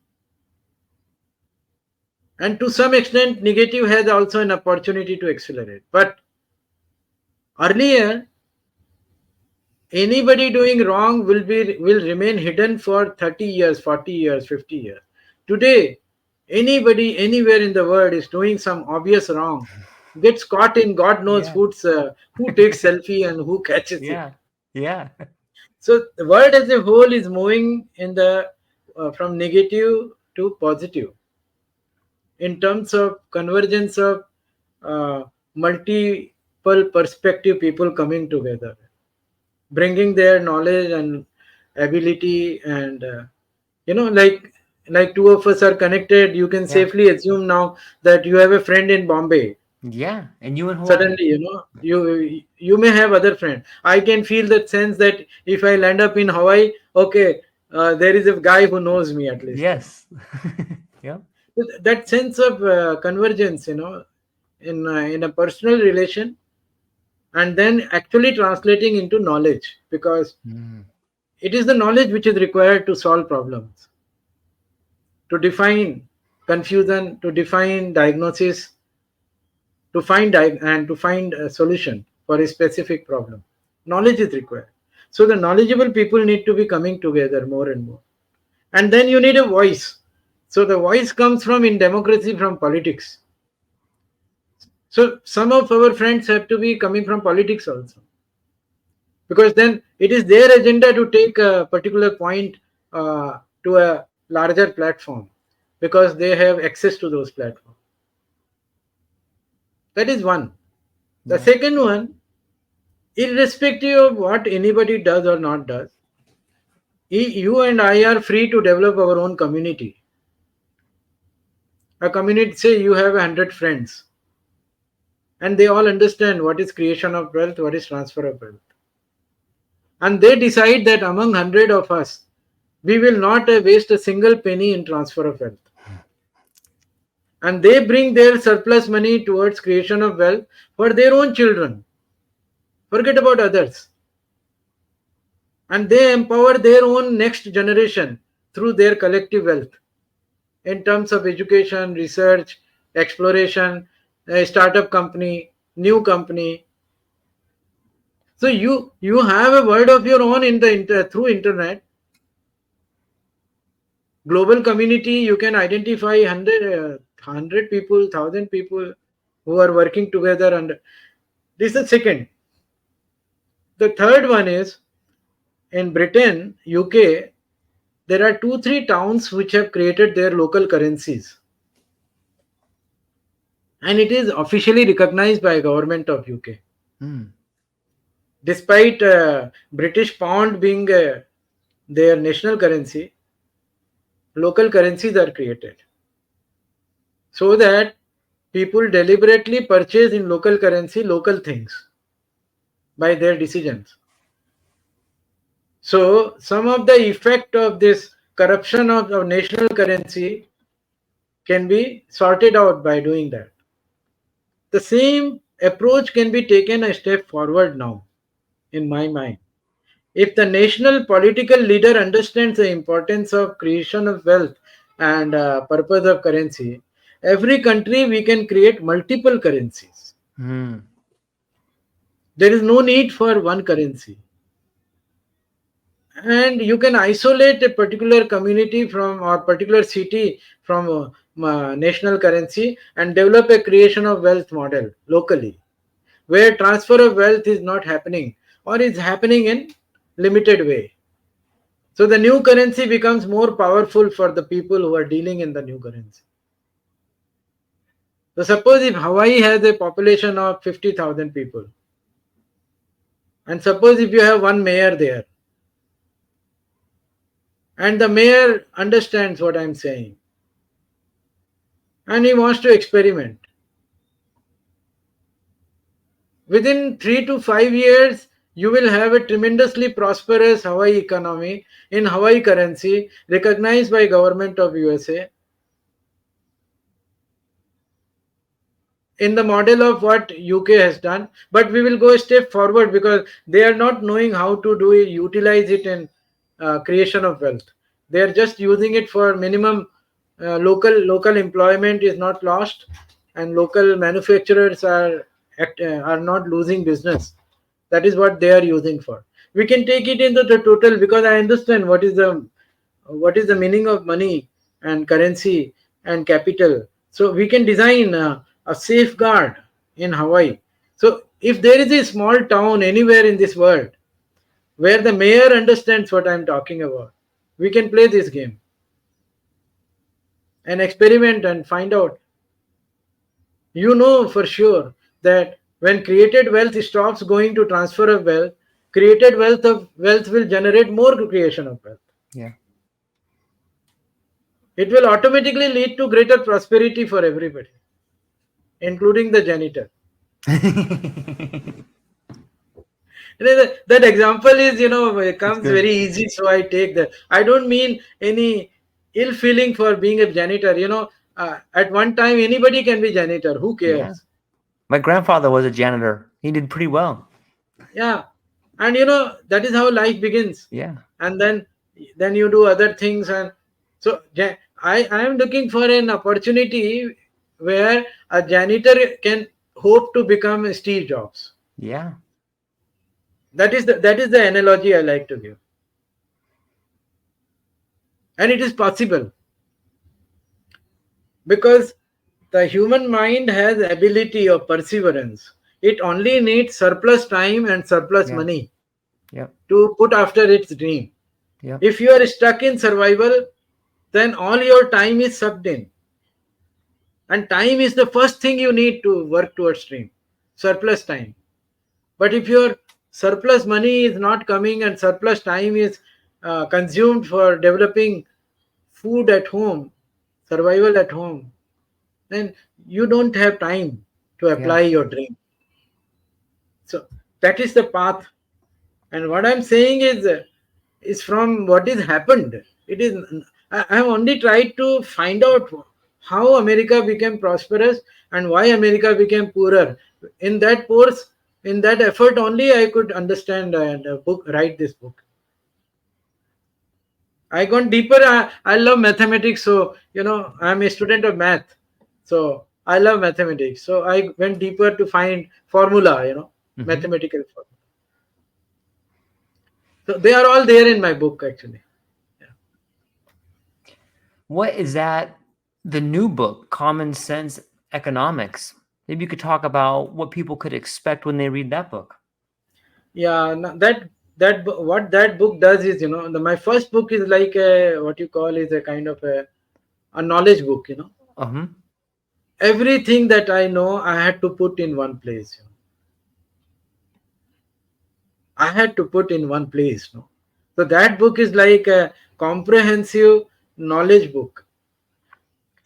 And to some extent, negative has also an opportunity to accelerate. But earlier, anybody doing wrong will remain hidden for 30 years, 40 years, 50 years. Today, anybody anywhere in the world is doing some obvious wrong, gets caught in God knows Yeah. who takes selfie and who catches it. Yeah. Yeah. So the world as a whole is moving in the from negative to positive in terms of convergence of uh, multiple perspective people coming together, bringing their knowledge and ability, and like two of us are connected. You can Yeah. safely assume now that you have a friend in Bombay. Yeah. And you in Hawaii. Suddenly, you may have other friends. I can feel that sense that if I land up in Hawaii, okay, there is a guy who knows me at least. Yes. Yep. That sense of convergence, in a personal relation, and then actually translating into knowledge, because Mm. it is the knowledge which is required to solve problems, to define confusion, to define diagnosis, and to find a solution for a specific problem. Knowledge is required. So the knowledgeable people need to be coming together more and more. And then you need a voice. So the voice comes from in democracy from politics. So some of our friends have to be coming from politics also, because then it is their agenda to take a particular point to a larger platform, because they have access to those platforms. That is one. The Yeah. second one, irrespective of what anybody does or not does, you and I are free to develop our own community. A community, say you have 100 friends, and they all understand what is creation of wealth, what is transfer of wealth. And they decide that among 100 of us, we will not waste a single penny in transfer of wealth. And they bring their surplus money towards creation of wealth for their own children. Forget about others. And they empower their own next generation through their collective wealth in terms of education, research, exploration, a startup company, new company. So you have a world of your own in the through internet. Global community, you can identify 100 people, 1,000 people who are working together. And this is second. The third one is, in Britain, UK, there are 2 3 towns which have created their local currencies, and it is officially recognized by government of UK. Mm. Despite British pound being their national currency, local currencies are created. so that people deliberately purchase in local currency local things by their decisions. So some of the effect of this corruption of national currency can be sorted out by doing that. The same approach can be taken a step forward now, in my mind. If the national political leader understands the importance of creation of wealth and purpose of currency, every country we can create multiple currencies. Mm. There is no need for one currency. And you can isolate a particular community from or particular city from national currency and develop a creation of wealth model locally, where transfer of wealth is not happening or is happening in limited way. So the new currency becomes more powerful for the people who are dealing in the new currency. So suppose if Hawaii has a population of 50,000 people, and suppose if you have one mayor there, and the mayor understands what I'm saying, and he wants to experiment, within 3 to 5 years, you will have a tremendously prosperous Hawaii economy in Hawaii currency recognized by government of USA in the model of what UK has done, but we will go a step forward because they are not knowing how to do it, utilize it in creation of wealth. They are just using it for minimum local employment is not lost, and local manufacturers are not losing business. That is what they are using for. We can take it into the total because I understand what is the meaning of money and currency and capital. So we can design a safeguard in Hawaii. So if there is a small town anywhere in this world where the mayor understands what I'm talking about, we can play this game and experiment and find out. You know for sure that when created wealth stops going to transfer of wealth, created wealth will generate more creation of wealth. Yeah. It will automatically lead to greater prosperity for everybody, including the janitor. That example is, it It's comes good. very easy, so I take that. I don't mean any ill feeling for being a janitor. At one time, anybody can be janitor. Who Yeah. cares? My grandfather was a janitor. He did pretty well. Yeah, and that is how life begins, Yeah. and then you do other things, and so I am looking for an opportunity where a janitor can hope to become Steve Jobs. Yeah. That is the analogy I like to give, and it is possible because the human mind has ability of perseverance. It only needs surplus time and surplus Yeah. money Yep. to put after its dream. Yep. If you are stuck in survival, then all your time is sucked in. And time is the first thing you need to work towards dream. Surplus time. But if your surplus money is not coming and surplus time is consumed for developing food at home, survival at home, then you don't have time to Yeah. apply your dream. So that is the path. And what I'm saying is from what is happened. It is I have only tried to find out how America became prosperous and why America became poorer. In that course, in that effort only, I could understand and write this book. I gone deeper. I love mathematics, so I'm a student of math, so I love mathematics. So I went deeper to find formula, Hmm. mathematical formula. So they are all there in my book actually. What is that? The new book, Common Sense Economics. Maybe you could talk about what people could expect when they read that book. Yeah, what that book does is, my first book is like what you call is a kind of a knowledge book. Uh-huh. Everything that I know, I had to put in one place. I had to put in one place. So that book is like a comprehensive knowledge book.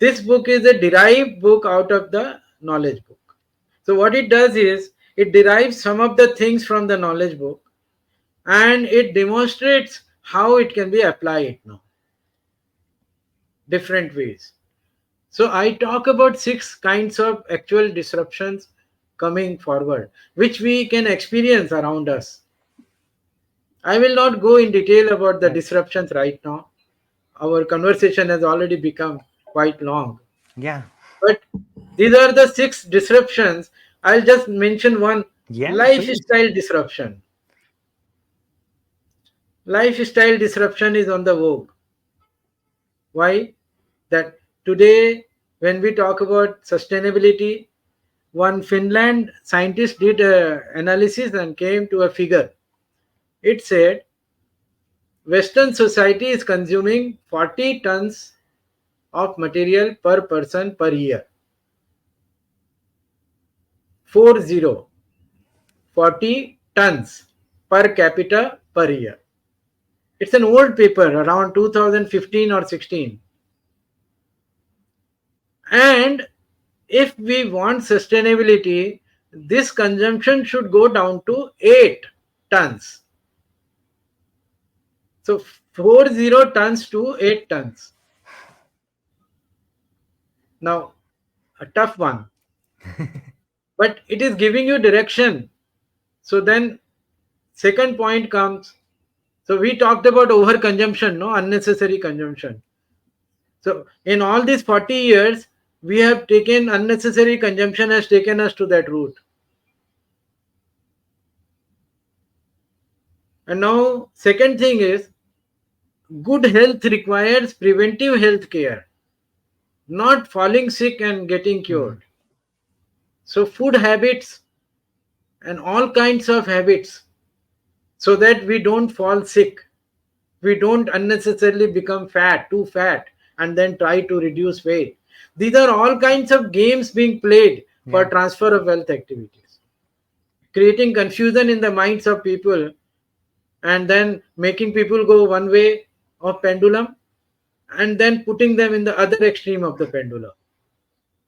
This book is a derived book out of the knowledge book. So what it does is it derives some of the things from the knowledge book and it demonstrates how it can be applied now, different ways. So I talk about six kinds of actual disruptions coming forward, which we can experience around us. I will not go in detail about the Yeah. disruptions right now. Our conversation has already become quite long. Yeah. But these are the six disruptions. I'll just mention one: Yeah, please. lifestyle disruption. Lifestyle disruption is on the vogue. Why? That today, when we talk about sustainability, one Finland scientist did an analysis and came to a figure. It said Western society is consuming 40 tons of material per person per year. 40, 40 tons per capita per year. It's an old paper around 2015 or 16. And if we want sustainability, this consumption should go down to 8 tons. So 40 tons to 8 tons. Now, a tough one, but it is giving you direction. So then, second point comes. So we talked about overconsumption, no unnecessary consumption. So in all these 40 years, we have taken unnecessary consumption has taken us to that route. And now, second thing is good health requires preventive health care, not falling sick and getting Mhm. cured. So food habits and all kinds of habits so that we don't fall sick. We don't unnecessarily become fat, too fat, and then try to reduce weight. These are all kinds of games being played for Yeah. transfer of wealth activities, creating confusion in the minds of people and then making people go one way of pendulum and then putting them in the other extreme of the pendulum.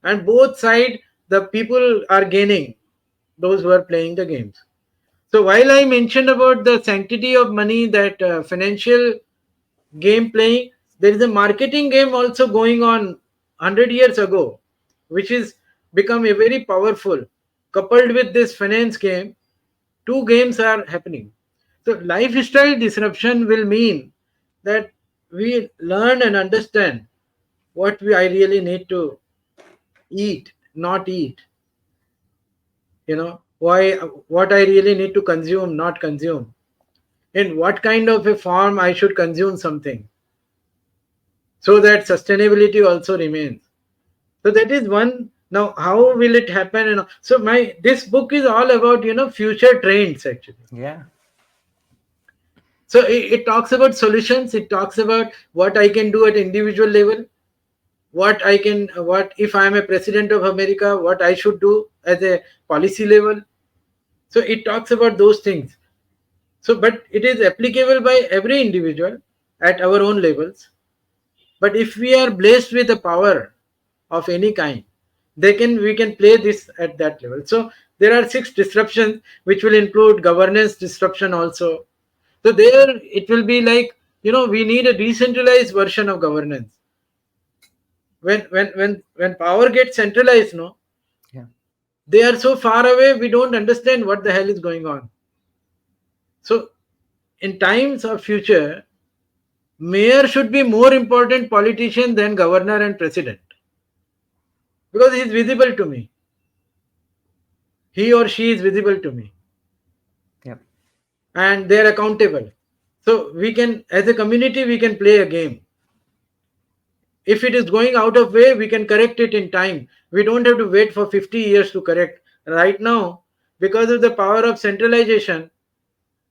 And both side, the people are gaining, those who are playing the games. So while I mentioned about the sanctity of money, that financial game playing, there is a marketing game also going on 100 years ago, which is become a very powerful. Coupled with this finance game, two games are happening. So lifestyle disruption will mean that we learn and understand what we I really need to eat, not eat. Why what I really need to consume, not consume. In what kind of a form I should consume something, so that sustainability also remains. So that is one. Now, how will it happen? So my this book is all about future trends actually. Yeah. So it talks about solutions. It talks about what I can do at individual level, what if I am a president of America, what I should do as a policy level. So it talks about those things. So, but it is applicable by every individual at our own levels. But if we are blessed with a power of any kind, we can play this at that level. So there are six disruptions which will include governance disruption also. So there it will be like we need a decentralized version of governance. When power gets centralized, no, Yeah. they are so far away we don't understand what the hell is going on. So in times of future, mayor should be more important politician than governor and president, because he is visible to me. He or she is visible to me Yep. and they are accountable. So we can, as a community, we can play a game. If it is going out of way, we can correct it in time. We don't have to wait for 50 years to correct. Right now, because of the power of centralization,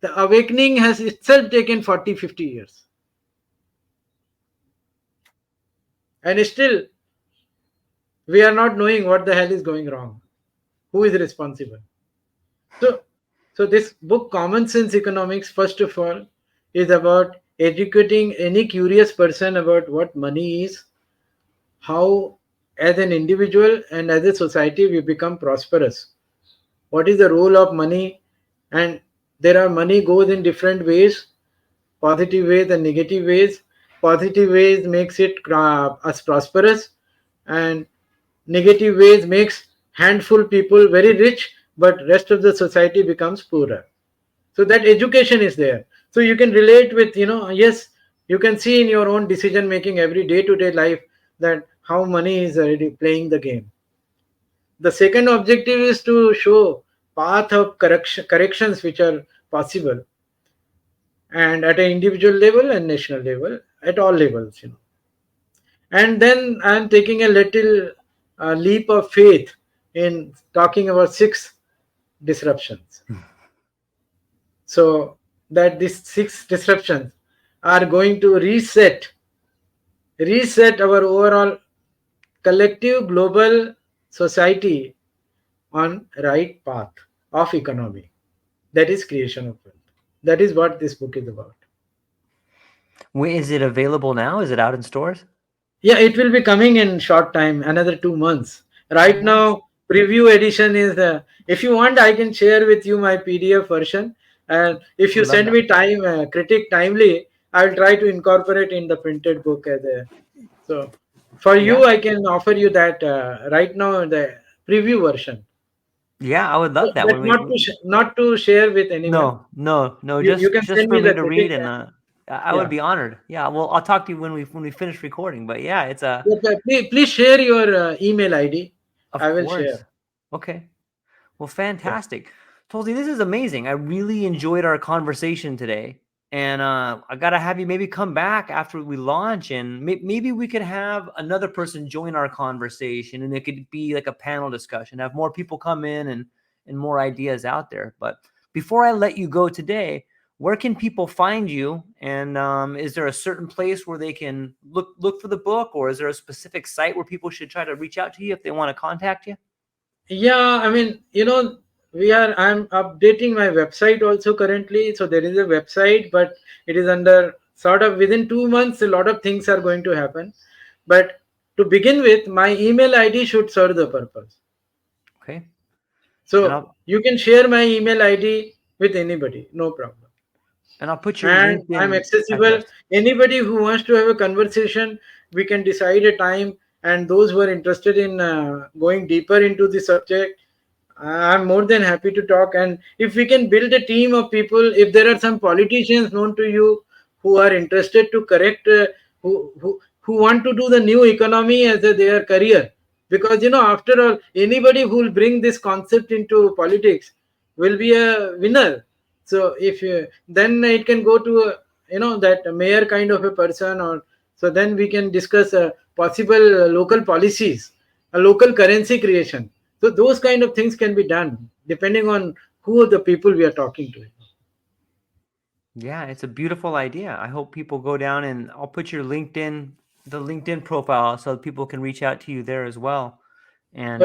the awakening has itself taken 40, 50 years. And still, we are not knowing what the hell is going wrong. Who is responsible? So, so this book, Common Sense Economics, first of all, is about educating any curious person about what money is, how as an individual and as a society we become prosperous. What is the role of money? And there are money goes in different ways, positive ways and negative ways. Positive ways makes it us prosperous, and negative ways makes handful people very rich, but rest of the society becomes poorer. So that education is there, so you can relate with, yes, you can see in your own decision making every day to day life that how money is already playing the game. The second objective is to show path of corrections which are possible, and at an individual level and national level, at all levels. And then I'm taking a little leap of faith in talking about six disruptions. So that these six disruptions are going to reset our overall collective global society on right path of economy. That is creation of wealth. That is what this book is about. Is it available now? Is it out in stores? Yeah, it will be coming in short time, another 2 months. Oh, Right nice. now, preview edition is if you want, I can share with you my PDF version. And if you Would love send that. me critic timely, I will try to incorporate in the printed book as a. So for you, Yeah. I can offer you that right now the preview version. Yeah, I would love that But when we not to share with anyone. no, You can just send for me me the to critic. read, and And, I would yeah. be honored. Yeah, well, I'll talk to you when we finish recording. But yeah, it's a Please share your email ID. of I will course. share. Okay. Well, Yeah. fantastic. Tulsi, this is amazing. I really enjoyed our conversation today. And I got to have you maybe come back after we launch, and maybe we could have another person join our conversation, and it could be like a panel discussion, have more people come in and more ideas out there. But before I let you go today, where can people find you? And is there a certain place where they can look for the book, or is there a specific site where people should try to reach out to you if they want to contact you? Yeah, I mean, I'm updating my website also currently. So there is a website, but it is under sort of within 2 months, a lot of things are going to happen. But to begin with, my email ID should serve the purpose. Okay. And So I'll you can share my email ID with anybody, no problem. put your And I'm LinkedIn accessible. address. Anybody who wants to have a conversation, we can decide a time. And those who are interested in going deeper into the subject, I'm more than happy to talk. And if we can build a team of people, if there are some politicians known to you who are interested to correct, who want to do the new economy as their career, because after all, anybody who will bring this concept into politics will be a winner. So if then it can go to that mayor kind of a person, or so then we can discuss possible local policies, a local currency creation. So those kind of things can be done depending on who are the people we are talking to. Yeah, it's a beautiful idea. I hope people go down, and I'll put the LinkedIn profile so people can reach out to you there as well. And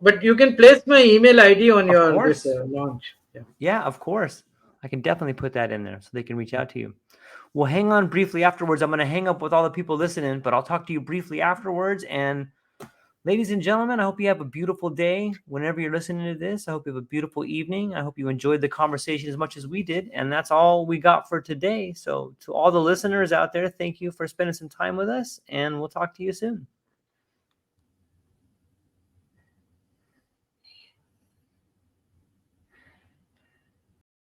But you can place my email ID on of your this course, launch. Yeah. yeah, of course, I can definitely put that in there so they can reach out to you. Well, hang on briefly afterwards. I'm going to hang up with all the people listening, but I'll talk to you briefly afterwards. And ladies and gentlemen, I hope you have a beautiful day whenever you're listening to this. I hope you have a beautiful evening. I hope you enjoyed the conversation as much as we did. And that's all we got for today. So, to all the listeners out there, thank you for spending some time with us, and we'll talk to you soon.